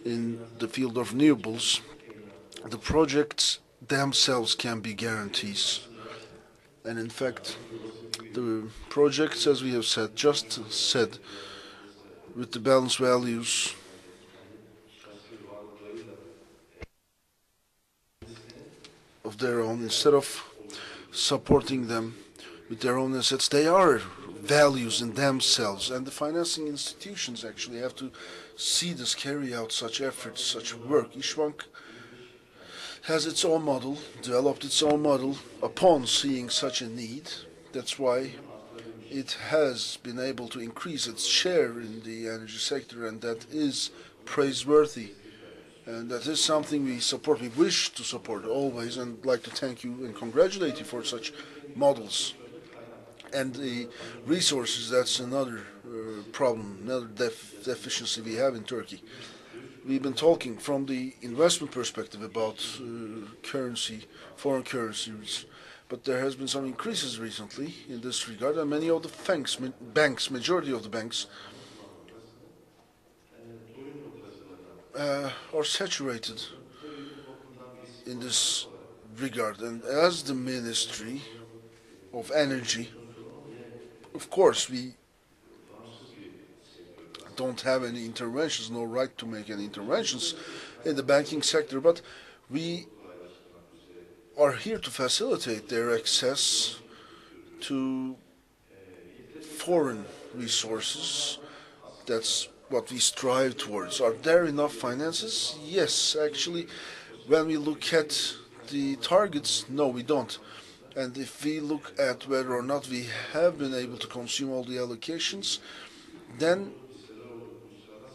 in the field of renewables. The projects themselves can be guarantees. And in fact, the projects, as we have just said, with the balanced values of their own, instead of supporting them with their own assets, they are values in themselves, and the financing institutions actually have to see this, carry out such efforts, such work. İşbank has its own model, developed its own model upon seeing such a need. That's why it has been able to increase its share in the energy sector, and that is praiseworthy. And that is something we support, we wish to support always, and like to thank you and congratulate you for such models. And the resources, that's another problem, another deficiency we have in Turkey. We've been talking from the investment perspective about currency, foreign currencies, but there has been some increases recently in this regard, and many of the banks, majority of the banks, are saturated in this regard. And as the Ministry of Energy, of course, we don't have any interventions, no right to make any interventions in the banking sector, but we are here to facilitate their access to foreign resources. That's what we strive towards. Are there enough finances? Yes, actually, when we look at the targets, no, we don't. And if we look at whether or not we have been able to consume all the allocations, then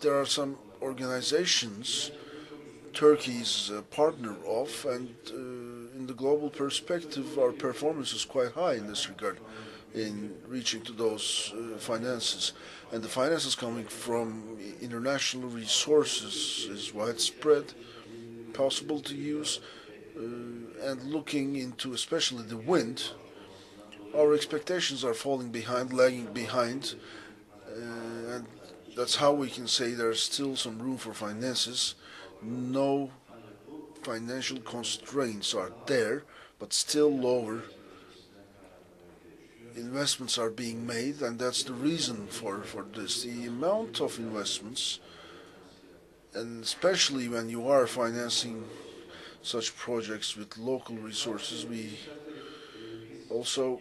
there are some organizations Turkey is a partner of, and in the global perspective, our performance is quite high in this regard, in reaching to those finances. And the finances coming from international resources is widespread, possible to use, and looking into especially the wind, our expectations are falling behind, lagging behind, and that's how we can say there's still some room for finances. No financial constraints are there, but still lower investments are being made, and that's the reason for this. The amount of investments, and especially when you are financing such projects with local resources, we also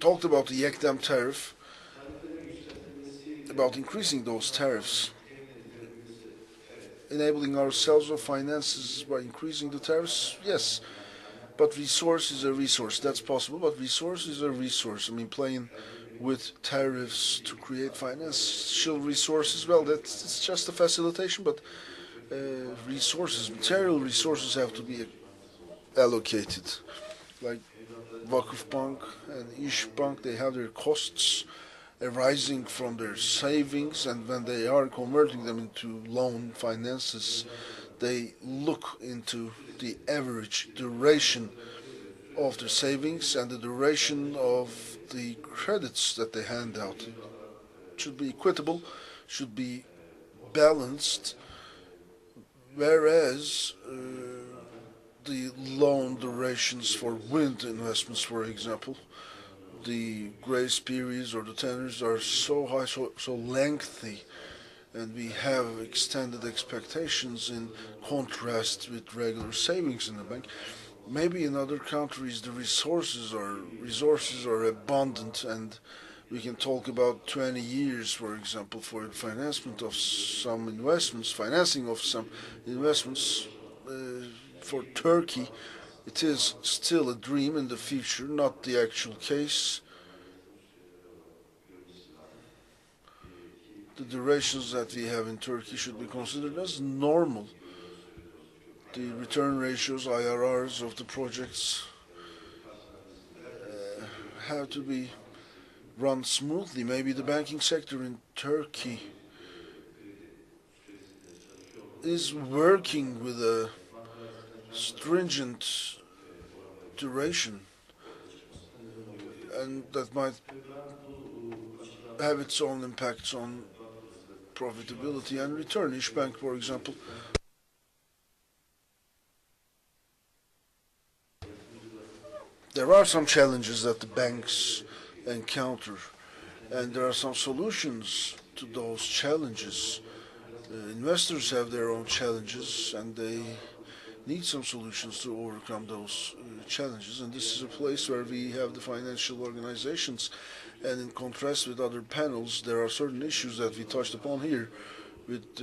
talked about the YEKDEM tariff, about increasing those tariffs, enabling ourselves of finances by increasing the tariffs. Yes, but resource is a resource. That's possible, but resource is a resource. I mean, playing with tariffs to create financial resources, well, it's just a facilitation, but resources, material resources have to be allocated. Like Vakıfbank and İşbank, they have their costs arising from their savings, and when they are converting them into loan finances, they look into the average duration of their savings and the duration of the credits that they hand out. Should be equitable, should be balanced, whereas the loan durations for wind investments, for example, the grace periods or the tenors are so high, so lengthy, and we have extended expectations in contrast with regular savings in the bank. Maybe in other countries the resources are abundant, and we can talk about 20 years, for example, for the financing of some investments. For Turkey, it is still a dream in the future, not the actual case. The durations that we have in Turkey should be considered as normal. The return ratios, IRRs of the projects have to be run smoothly. Maybe the banking sector in Turkey is working with a stringent duration, and that might have its own impacts on profitability and return. İşbank, for example, there are some challenges that the banks encounter, and there are some solutions to those challenges. Investors have their own challenges, and they need some solutions to overcome those challenges, and this is a place where we have the financial organizations, and in contrast with other panels, there are certain issues that we touched upon here with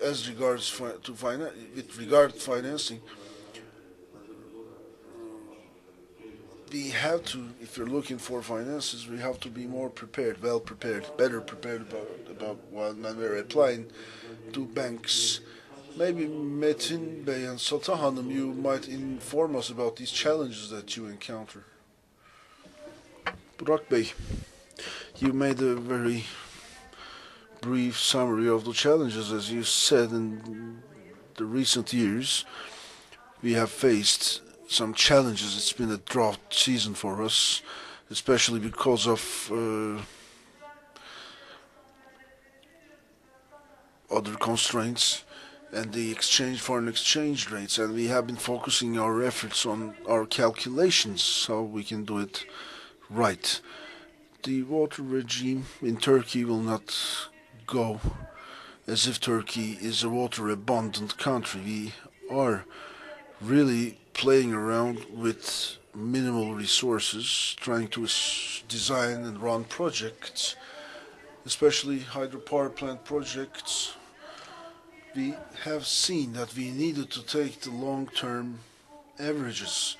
as regards with regard to financing. We have to, if you're looking for finances, we have to be more prepared, well prepared, better prepared about when we're applying to banks. Maybe Metin Bey and Sata Hanım, you might inform us about these challenges that you encounter. Burak Bey, you made a very brief summary of the challenges. As you said, in the recent years, we have faced some challenges. It's been a drought season for us, especially because of other constraints and the foreign exchange rates, and we have been focusing our efforts on our calculations, how we can do it right. The water regime in Turkey will not go as if Turkey is a water abundant country. We are really playing around with minimal resources, trying to design and run projects, especially hydropower plant projects. We have seen that we needed to take the long-term averages,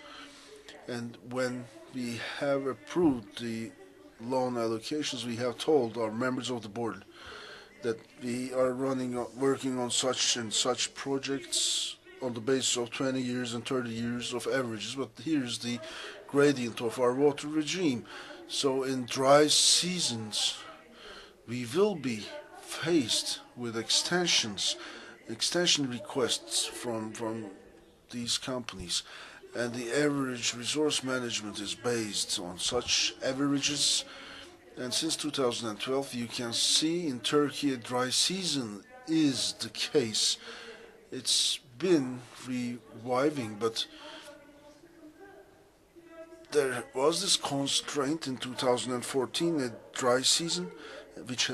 and when we have approved the loan allocations, we have told our members of the board that we are working on such and such projects on the basis of 20 years and 30 years of averages. But here's the gradient of our water regime. So in dry seasons, we will be faced with extension requests from these companies, and the average resource management is based on such averages. And since 2012, you can see in Turkey a dry season is the case. It's been reviving, but there was this constraint in 2014, a dry season, which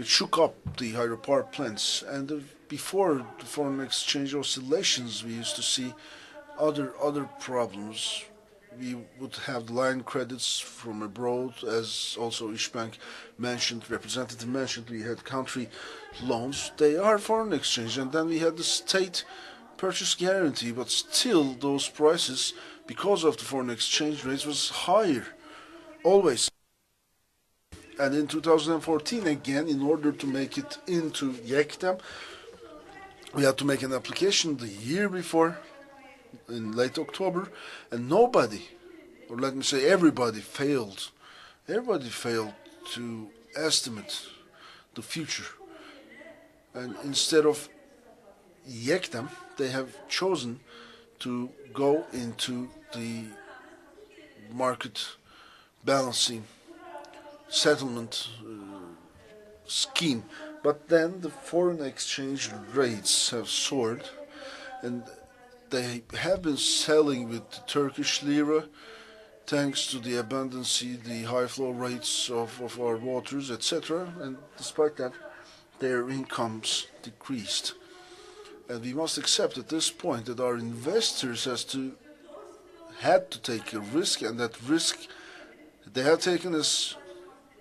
shook up the hydropower plants. And before the foreign exchange oscillations, we used to see other problems. We would have line credits from abroad, as also İşbank representative mentioned. We had country loans. They are foreign exchange, and then we had the state purchase guarantee. But still, those prices, because of the foreign exchange rates, was higher, always. And in 2014, again, in order to make it into YEKDEM, we had to make an application the year before, in late October, and nobody, or let me say everybody failed. Everybody failed to estimate the future. And instead of YEKDEM, they have chosen to go into the market balancing settlement scheme. But then the foreign exchange rates have soared, and they have been selling with the Turkish lira, thanks to the abundancy, the high flow rates of our waters, etc. And despite that, their incomes decreased. And we must accept at this point that our investors had to take a risk, and that risk they have taken is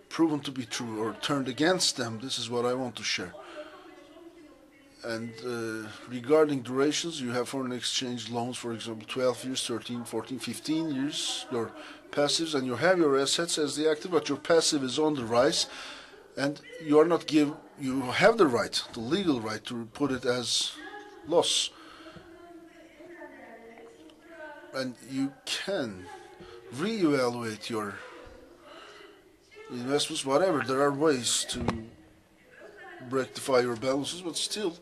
proven to be true or turned against them. This is what I want to share. And regarding durations, you have foreign exchange loans, for example, 12 years, 13, 14, 15 years, your passives, and you have your assets as the active, but your passive is on the rise, and you have the right, the legal right, to put it as loss. And you can reevaluate your investments, whatever. There are ways to rectify your balances, but still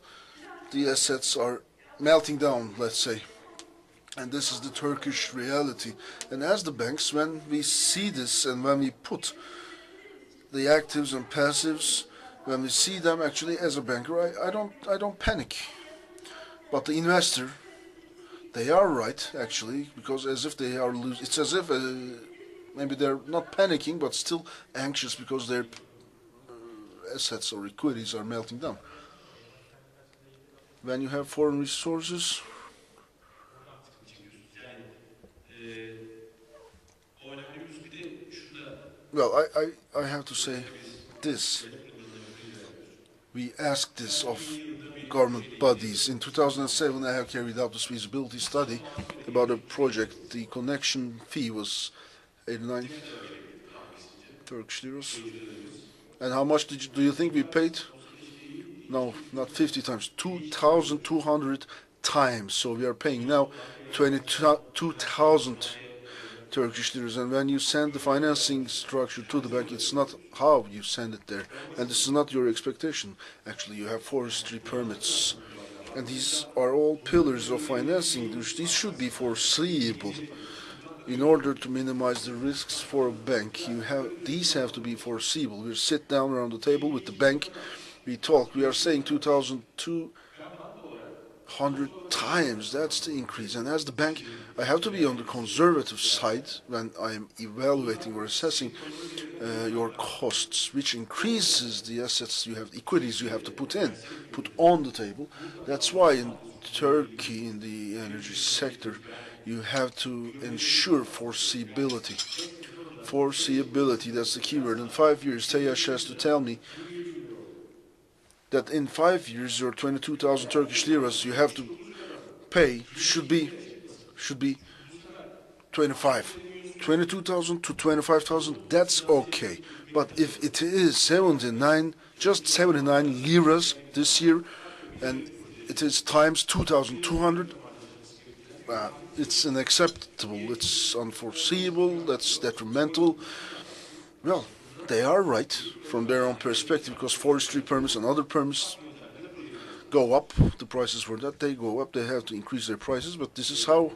the assets are melting down, let's say. And this is the Turkish reality. And as the banks, when we see this and when we put the actives and passives, when we see them actually as a banker, I don't panic. But the investor, they are right actually, because as if they are losing. It's as if maybe they're not panicking, but still anxious because their assets or equities are melting down. When you have foreign resources, Well, I have to say this. We asked this of government bodies. In 2007, I have carried out this feasibility study about a project. The connection fee was 89 Turkish liras. And how much do you think we paid? No, not 50 times, 2,200 times. So we are paying now 22,000 Turkish liras. And when you send the financing structure to the bank, it's not how you send it there. And this is not your expectation. Actually, you have forestry permits. And these are all pillars of financing. These should be foreseeable. In order to minimize the risks for a bank, these have to be foreseeable. We sit down around the table with the bank, we talk. We are saying 2,200 times. That's the increase. And as the bank, I have to be on the conservative side when I am evaluating or assessing your costs, which increases the assets you have, equities you have to put on the table. That's why in Turkey, in the energy sector, you have to ensure foreseeability. Foreseeability, that's the key word. In 5 years, Teyaş has to tell me that in 5 years, your 22,000 Turkish liras you have to pay should be 25. 22,000 to 25,000, that's okay. But if it is 79, just 79 liras this year, and it is times 2,200, it's unacceptable, it's unforeseeable, that's detrimental. Well, they are right from their own perspective because forestry permits and other permits go up. The prices for that, they go up. They have to increase their prices, but this is how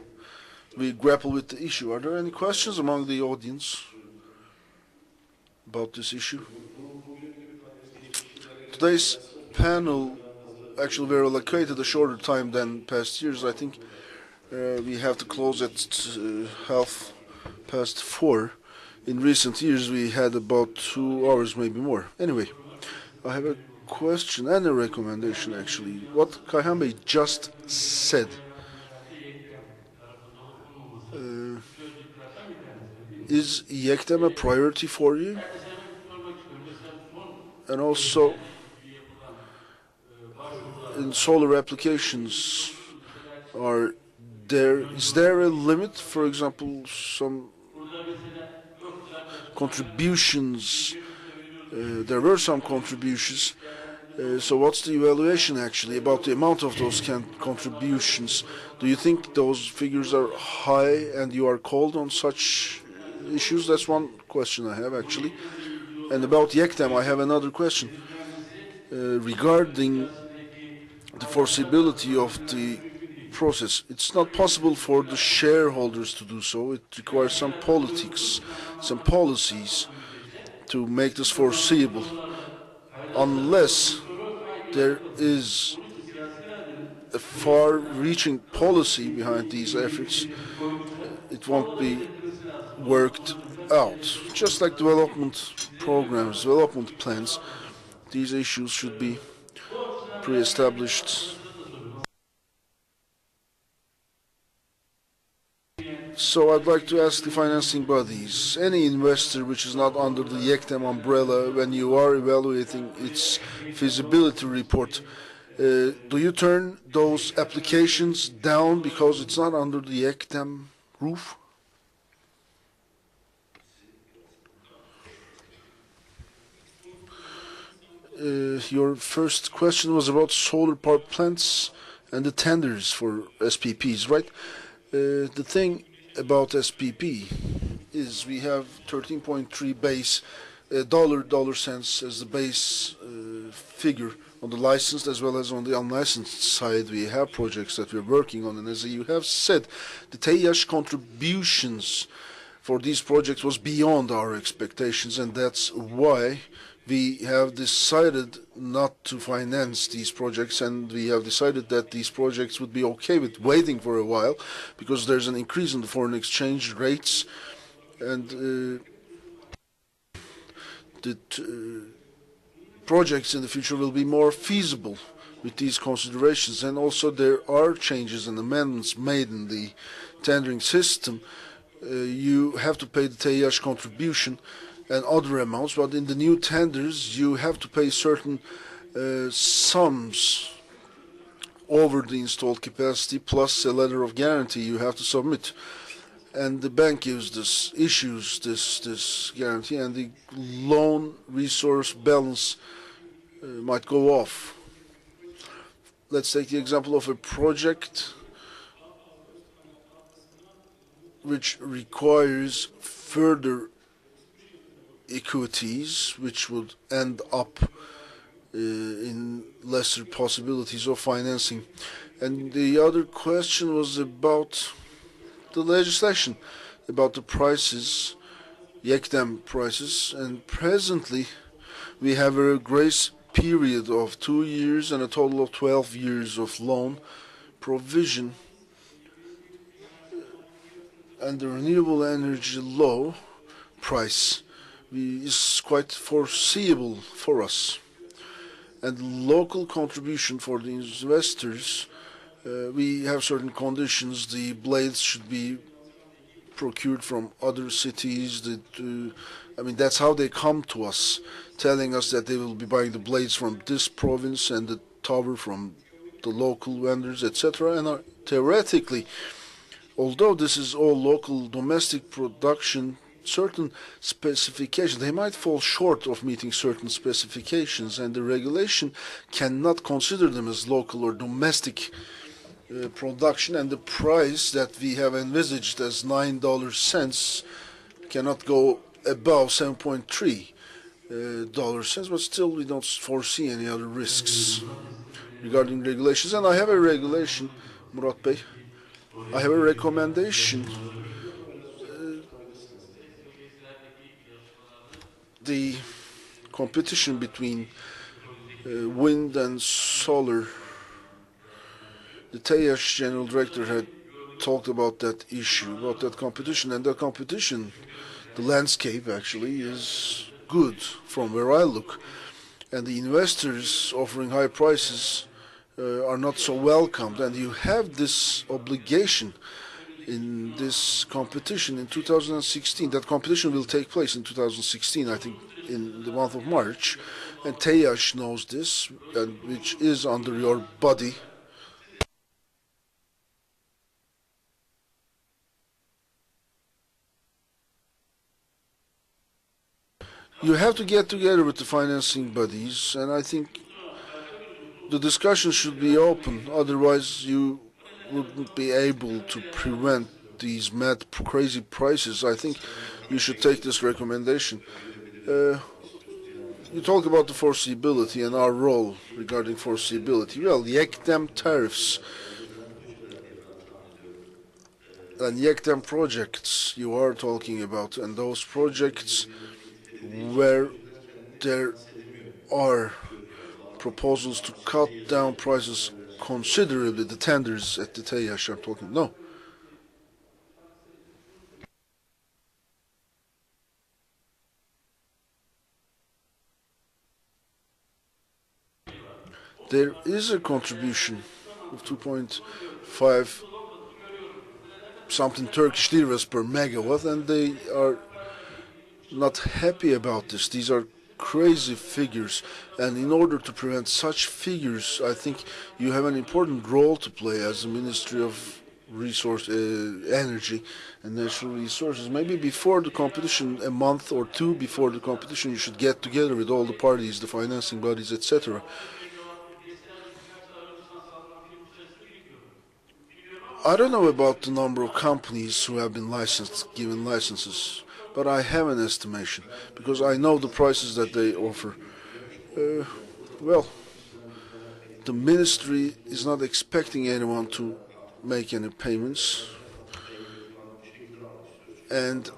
we grapple with the issue. Are there any questions among the audience about this issue? Today's panel actually were allocated a shorter time than past years. I think we have to close at 4:30. In recent years, we had about 2 hours, maybe more. Anyway, I have a question and a recommendation, actually. What Kayhan Bey just said is YEKDEM a priority for you? And also, in solar applications, is there a limit? For example, some contributions. There were some contributions. So what's the evaluation actually about the amount of those contributions? Do you think those figures are high and you are called on such issues? That's one question I have actually. And about YEKDEM, I have another question regarding the foreseeability of the process. It's not possible for the shareholders to do so. It requires some politics, some policies to make this foreseeable. Unless there is a far-reaching policy behind these efforts, it won't be worked out. Just like development programs, development plans, these issues should be pre-established. So I'd like to ask the financing bodies, any investor which is not under the YEKDEM umbrella, when you are evaluating its feasibility report, do you turn those applications down because it's not under the YEKDEM roof? Your first question was about solar power plants and the tenders for SPPs, right? The thing about SPP is we have 13.3 base dollar cents as the base figure on the licensed as well as on the unlicensed side. We have projects that we're working on, and as you have said, the TEYAŞ contributions for these projects was beyond our expectations, and that's why we have decided not to finance these projects, and we have decided that these projects would be okay with waiting for a while because there's an increase in the foreign exchange rates, and the projects in the future will be more feasible with these considerations. And also there are changes and amendments made in the tendering system. You have to pay the TEYAŞ contribution and other amounts, but in the new tenders you have to pay certain sums over the installed capacity plus a letter of guarantee you have to submit. And the bank issues this guarantee, and the loan resource balance might go off. Let's take the example of a project which requires further equities, which would end up in lesser possibilities of financing. And the other question was about the legislation, about the prices, YEKDEM prices, and presently we have a grace period of 2 years and a total of 12 years of loan provision. And the renewable energy law price is quite foreseeable for us. And local contribution for the investors, we have certain conditions. The blades should be procured from other cities. That's how they come to us, telling us that they will be buying the blades from this province and the tower from the local vendors, etc. And theoretically, although this is all local domestic production, certain specifications, they might fall short of meeting certain specifications, and the regulation cannot consider them as local or domestic production, and the price that we have envisaged as $9 cannot go above $7.3, but still we don't foresee any other risks regarding regulations. And I have a regulation, Murat Bey, I have a recommendation. The competition between wind and solar, the TWEC general director had talked about that issue, about that competition, and that competition, the landscape actually is good from where I look, and the investors offering high prices are not so welcomed, and you have this obligation in this competition in 2016. That competition will take place in 2016, I think, in the month of March, and TWEC knows this, and which is under your body. You have to get together with the financing bodies, and I think the discussion should be open, otherwise you wouldn't be able to prevent these mad, crazy prices. I think you should take this recommendation. You talk about the foreseeability and our role regarding foreseeability. Well, YEKDEM tariffs and YEKDEM projects you are talking about, and those projects where there are proposals to cut down prices considerably, the tenders at the TWEC are talking. No. There is a contribution of 2.5 something Turkish liras per megawatt, and they are not happy about this. These are crazy figures, and in order to prevent such figures, I think you have an important role to play as the Ministry of Energy and Natural Resources. Maybe before the competition, a month or two before the competition, you should get together with all the parties, the financing bodies, etc. I don't know about the number of companies who have been given licenses, but I have an estimation because I know the prices that they offer. Well, the ministry is not expecting anyone to make any payments, and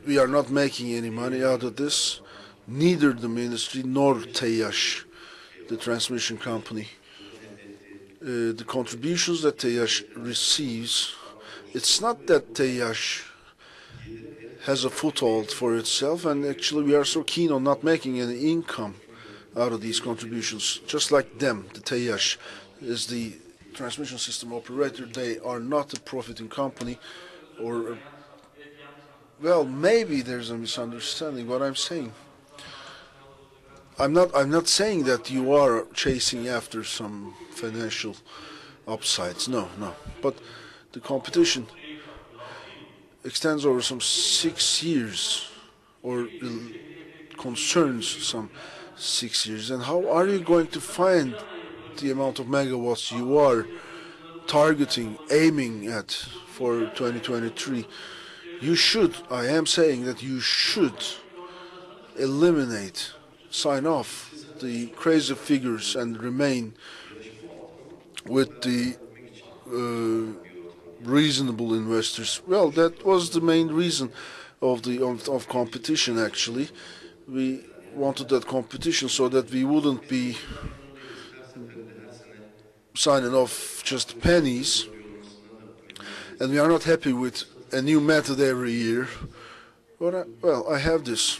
we are not making any money out of this, neither the ministry nor TWEC, the transmission company. The contributions that TWEC receives, it's not that TWEC has a foothold for itself, and actually we are so keen on not making any income out of these contributions. Just like them, the TWEC is the transmission system operator. They are not a profiting company, or Well, maybe there's a misunderstanding. What I'm saying, I'm not saying that you are chasing after some financial upsides. No, no. But the competition extends over some 6 years, or concerns some 6 years. And how are you going to find the amount of megawatts you are targeting, aiming at for 2023? You should, I am saying that you should eliminate, sign off the crazy figures and remain with the reasonable investors. Well, that was the main reason of competition. Actually, we wanted that competition so that we wouldn't be signing off just pennies, and we are not happy with a new method every year. But I have this.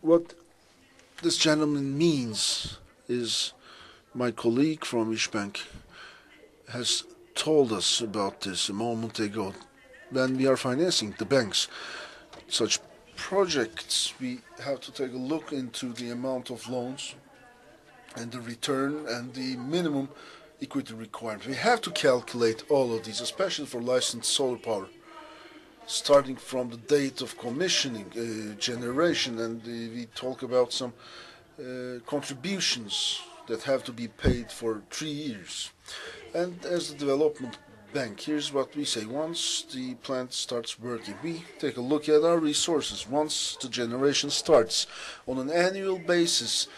What this gentleman means is my colleague from İşbank has told us about this a moment ago. When we are financing the banks, such projects, we have to take a look into the amount of loans and the return and the minimum equity requirement. We have to calculate all of these, especially for licensed solar power, starting from the date of commissioning, generation, and we talk about some contributions that have to be paid for 3 years. And as the development bank, here's what we say. Once the plant starts working, we take a look at our resources. Once the generation starts, on an annual basis,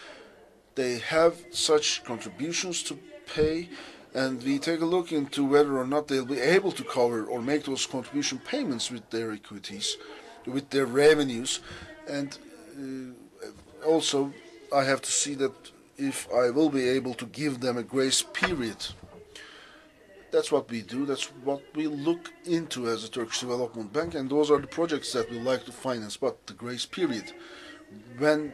they have such contributions to pay, and we take a look into whether or not they'll be able to cover or make those contribution payments with their equities, with their revenues. And also, I have to see that if I will be able to give them a grace period. That's what we do. That's what we look into as a Turkish Development Bank, and those are the projects that we like to finance. But the grace period, when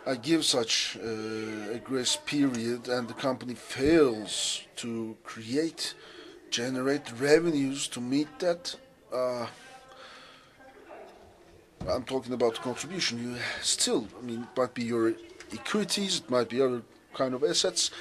I give such a grace period and the company fails to generate revenues to meet that, I'm talking about contribution. You still, it might be your equities, it might be other kind of assets.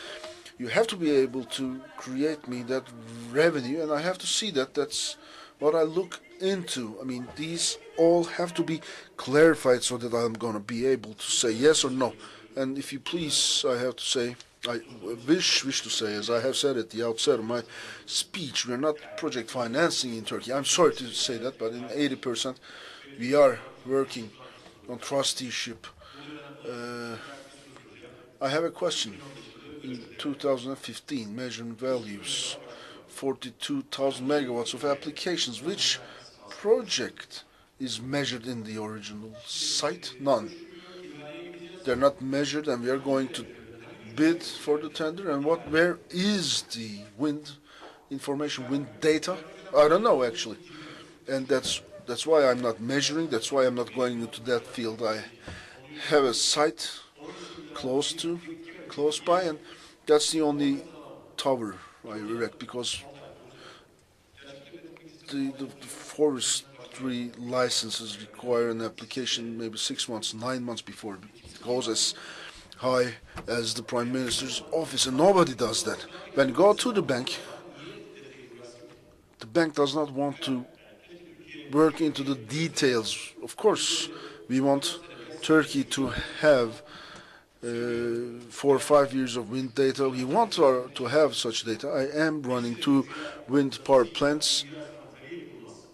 You have to be able to create me that revenue, and I have to see that. That's what I look into. These all have to be clarified so that I'm going to be able to say yes or no. And if you please, I have to say, I wish to say, as I have said at the outset of my speech, we are not project financing in Turkey. I'm sorry to say that, but in 80% we are working on trusteeship. I have a question. In 2015, measurement values, 42,000 megawatts of applications. Which project is measured in the original site? None. They're not measured, and we are going to bid for the tender. And where is the wind information, wind data? I don't know, actually. And that's why I'm not measuring. That's why I'm not going into that field. I have a site close by, and that's the only tower I erect, because the forestry licenses require an application maybe 6 months, 9 months before it goes as high as the Prime Minister's office, and nobody does that. When you go to the bank does not want to work into the details. Of course, we want Turkey to have 4 or 5 years of wind data. We want to have such data. I am running 2 wind power plants,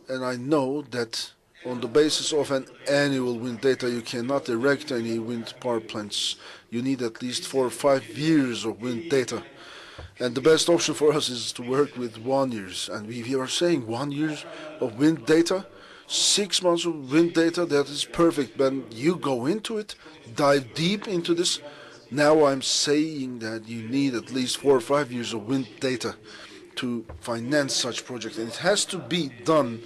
and I know that on the basis of an annual wind data, you cannot erect any wind power plants. You need at least 4 or 5 years of wind data. And the best option for us is to work with 1 year. And we are saying 1 year of wind data, 6 months of wind data, that is perfect. When you go into it, dive deep into this, now I'm saying that you need at least 4 or 5 years of wind data to finance such projects. And it has to be done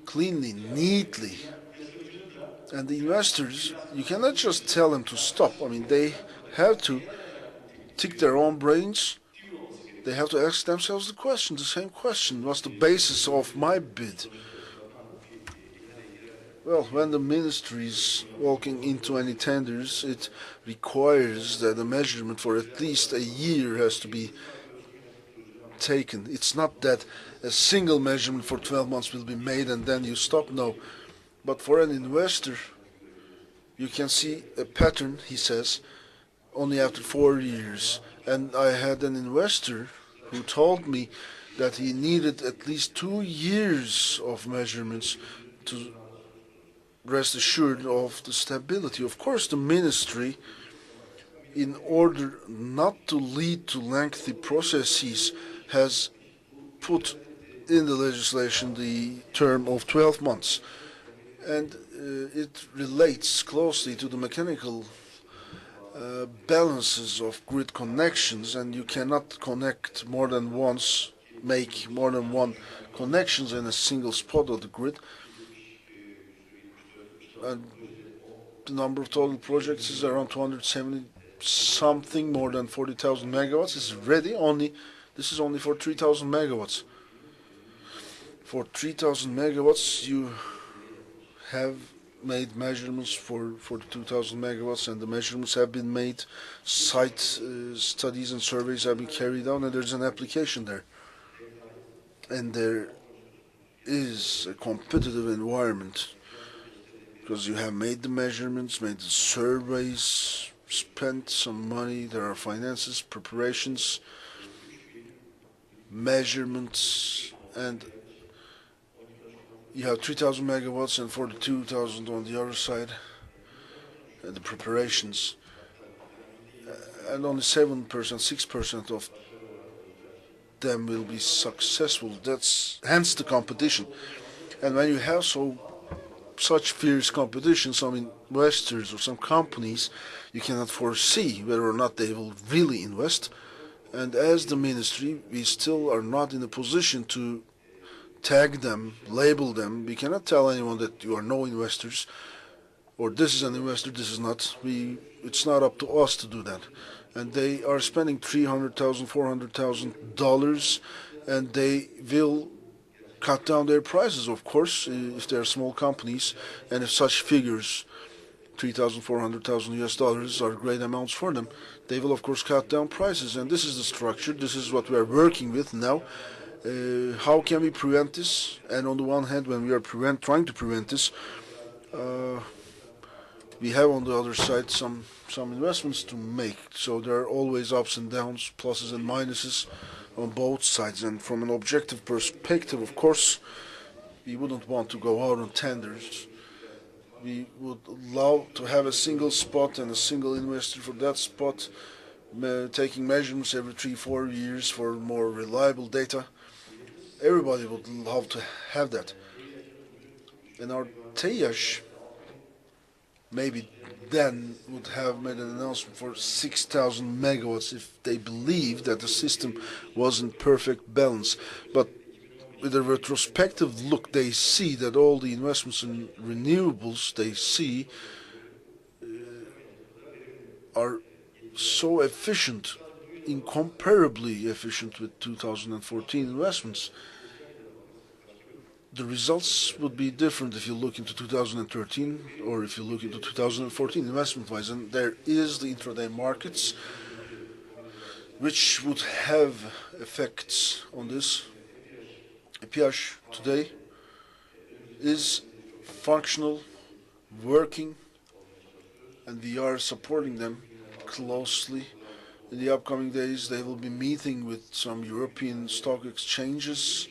cleanly, neatly. And the investors, you cannot just tell them to stop. They have to tick their own brains they have to ask themselves the same question: what's the basis of my bid? Well, when the ministry is walking into any tenders, it requires that a measurement for at least a year has to be taken. It's not that a single measurement for 12 months will be made and then you stop. No. But for an investor, you can see a pattern, he says, only after 4 years. And I had an investor who told me that he needed at least 2 years of measurements to rest assured of the stability. Of course, the ministry, in order not to lead to lengthy processes, has put in the legislation the term of 12 months. And it relates closely to the mechanical balances of grid connections, and you cannot connect more than once, make more than one connections in a single spot of the grid. And the number of total projects is around 270 something, more than 40,000 megawatts is ready. This is only for 3,000 megawatts. For 3,000 megawatts, you have made measurements for the 2,000 megawatts, and the measurements have been made. Site studies and surveys have been carried out, and there's an application there. And there is a competitive environment, because you have made the measurements, made the surveys, spent some money, there are finances, preparations, measurements, and you have 3,000 megawatts and 42,000 on the other side, the preparations, and only 7%, 6% of them will be successful. That's hence the competition. And when you have such fierce competition, some investors or some companies, you cannot foresee whether or not they will really invest. And as the ministry, we still are not in a position to tag them, label them. We cannot tell anyone that you are no investors, or this is an investor, this is not. It's not up to us to do that. And they are spending $300,000, $400,000, and they will cut down their prices, of course, if they are small companies, and if such figures, $3,000, $400,000 US dollars, are great amounts for them, they will of course cut down prices. And this is the structure. This is what we are working with now. How can we prevent this? And on the one hand, when we are trying to prevent this, we have on the other side some investments to make. So there are always ups and downs, pluses and minuses on both sides. And from an objective perspective, of course, we wouldn't want to go out on tenders. We would love to have a single spot and a single investor for that spot, taking measurements every 3-4 years for more reliable data. Everybody would love to have that. And our TWEC maybe then would have made an announcement for 6,000 megawatts if they believed that the system was in perfect balance. But with a retrospective look, they see that all the investments in renewables they see are so efficient, incomparably efficient with 2014 investments. The results would be different if you look into 2013 or if you look into 2014 investment-wise. And there is the intraday markets, which would have effects on this. TWEC today is functional, working, and we are supporting them closely. In the upcoming days, they will be meeting with some European stock exchanges,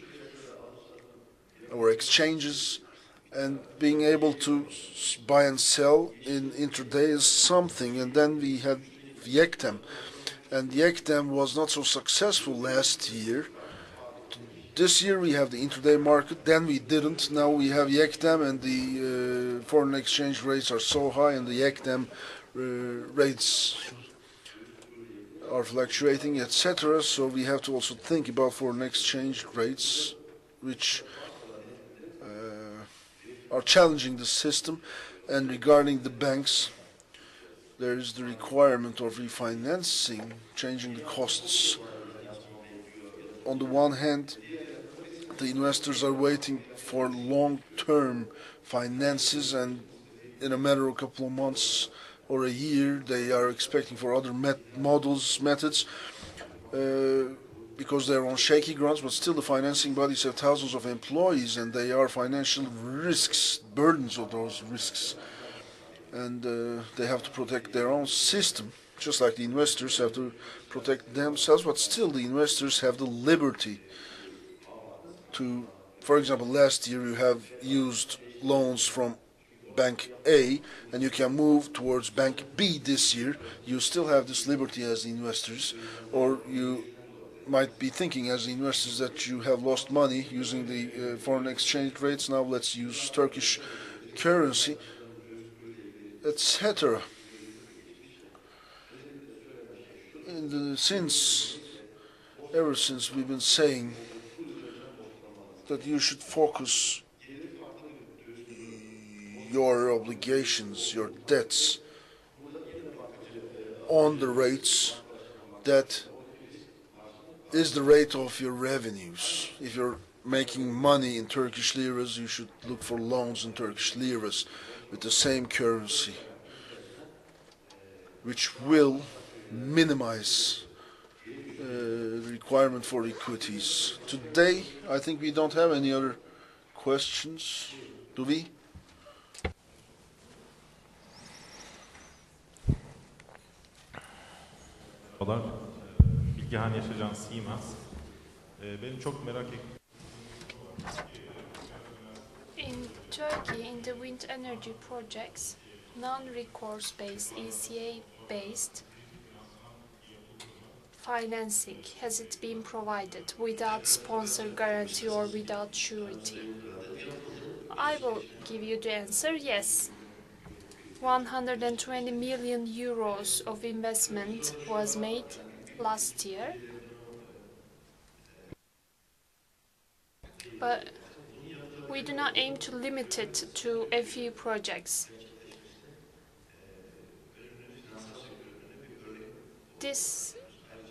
and being able to buy and sell in intraday is something. And then we had TWEC, and TWEC was not so successful last year. This year we have the intraday market, then we didn't. Now we have TWEC, and the foreign exchange rates are so high, and the TWEC rates are fluctuating, etc. So we have to also think about foreign exchange rates, which are challenging the system. And regarding the banks, there is the requirement of refinancing, changing the costs on the one hand, the investors are waiting for long-term finances, and in a matter of a couple of months or a year, they are expecting for other methods, because they're on shaky grounds. But still, the financing bodies have thousands of employees, and they are financial risks, burdens of those risks, and they have to protect their own system, just like the investors have to protect themselves. But still, the investors have the liberty to, for example, last year you have used loans from Bank A and you can move towards Bank B this year. You still have this liberty as investors, or you might be thinking as investors that you have lost money using the foreign exchange rates. Now let's use Turkish currency, etc. Ever since we've been saying that you should focus your obligations, your debts, on the rates that is the rate of your revenues. If you're making money in Turkish liras, you should look for loans in Turkish liras with the same currency, which will minimize the requirement for equities. Today, I think we don't have any other questions, do we? Merhabalar. Bilgehan Yaşacan Siemens. Benim çok merak ettiğim In Turkey, in the wind energy projects, non-recourse based, ECA-based financing, has it been provided without sponsor guarantee or without surety? I will give you the answer, yes. 120 million euros of investment was made last year. But we do not aim to limit it to a few projects. This,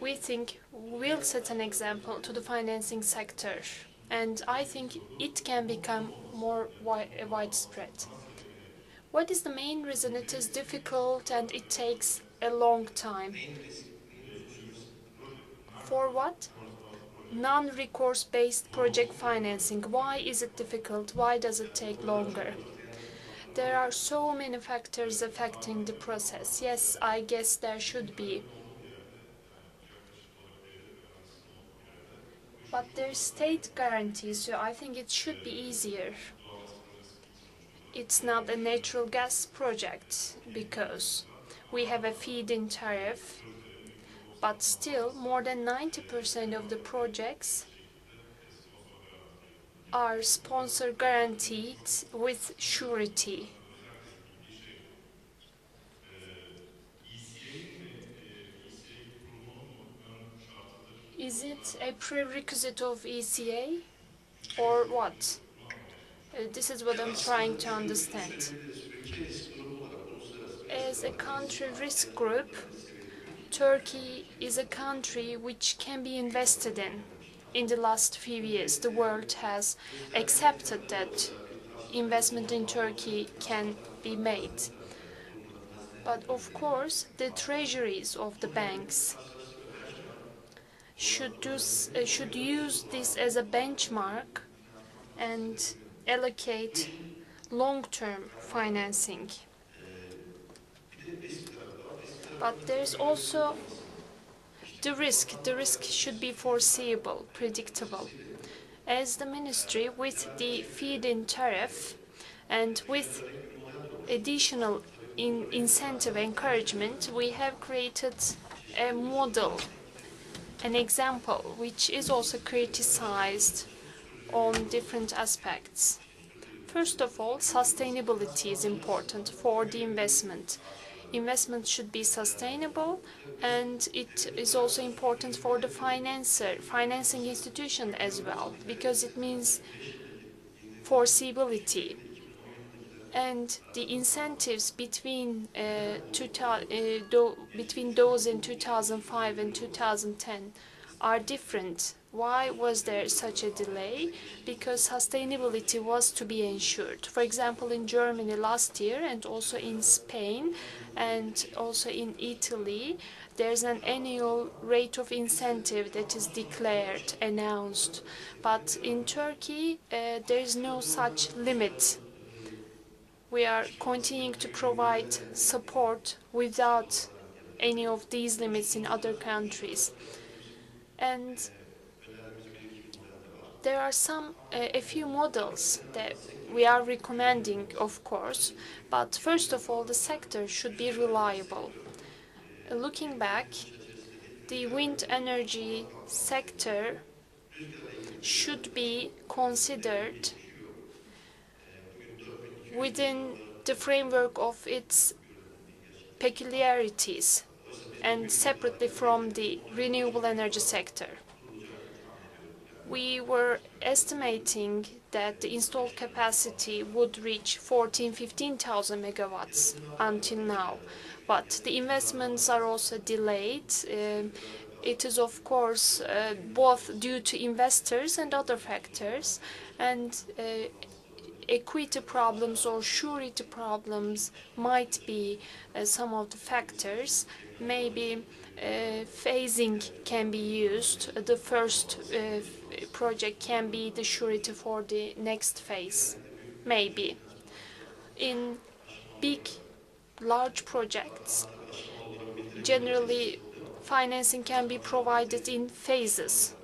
we think, will set an example to the financing sector, and I think it can become more widespread. What is the main reason it is difficult and it takes a long time? For what? Non-recourse based project financing. Why is it difficult? Why does it take longer? There are so many factors affecting the process. Yes, I guess there should be. But there's state guarantees, so I think it should be easier. It's not a natural gas project because we have a feed-in tariff, but still more than 90% of the projects are sponsor guaranteed with surety. Is it a prerequisite of ECA or what? This is what I'm trying to understand. As a country risk group, Turkey is a country which can be invested in. In the last few years, the world has accepted that investment in Turkey can be made. But of course, the treasuries of the banks should use this as a benchmark and allocate long-term financing. But there's also the risk. The risk should be foreseeable, predictable. As the ministry, with the feed-in tariff and with additional incentive encouragement, we have created a model, an example, which is also criticized on different aspects. First of all, sustainability is important for the investment. Investment should be sustainable, and it is also important for the financing institution as well, because it means foreseeability. And the incentives between those in 2005 and 2010 are different Why was there such a delay? Because sustainability was to be ensured. For example, in Germany last year, and also in Spain, and also in Italy, there's an annual rate of incentive that is declared, announced. But in Turkey, there is no such limit. We are continuing to provide support without any of these limits in other countries. And there are a few models that we are recommending, of course, but first of all, the sector should be reliable. Looking back, the wind energy sector should be considered within the framework of its peculiarities and separately from the renewable energy sector. We were estimating that the installed capacity would reach 14,000–15,000 megawatts until now, but the investments are also delayed. It is of course both due to investors and other factors, and equity problems or surety problems might be some of the factors. Maybe phasing can be used. The first project can be the surety for the next phase, maybe. In large projects, generally financing can be provided in phases.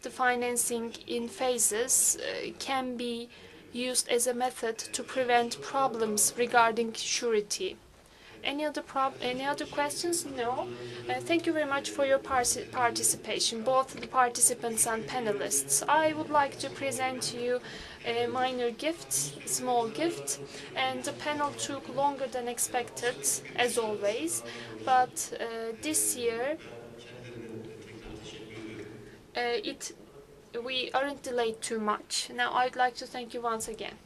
The financing in phases can be used as a method to prevent problems regarding surety. Any other questions? No. Thank you very much for your participation, both the participants and panelists. I would like to present you a minor gift, small gift, and the panel took longer than expected, as always, but this year we aren't delayed too much. Now I'd like to thank you once again.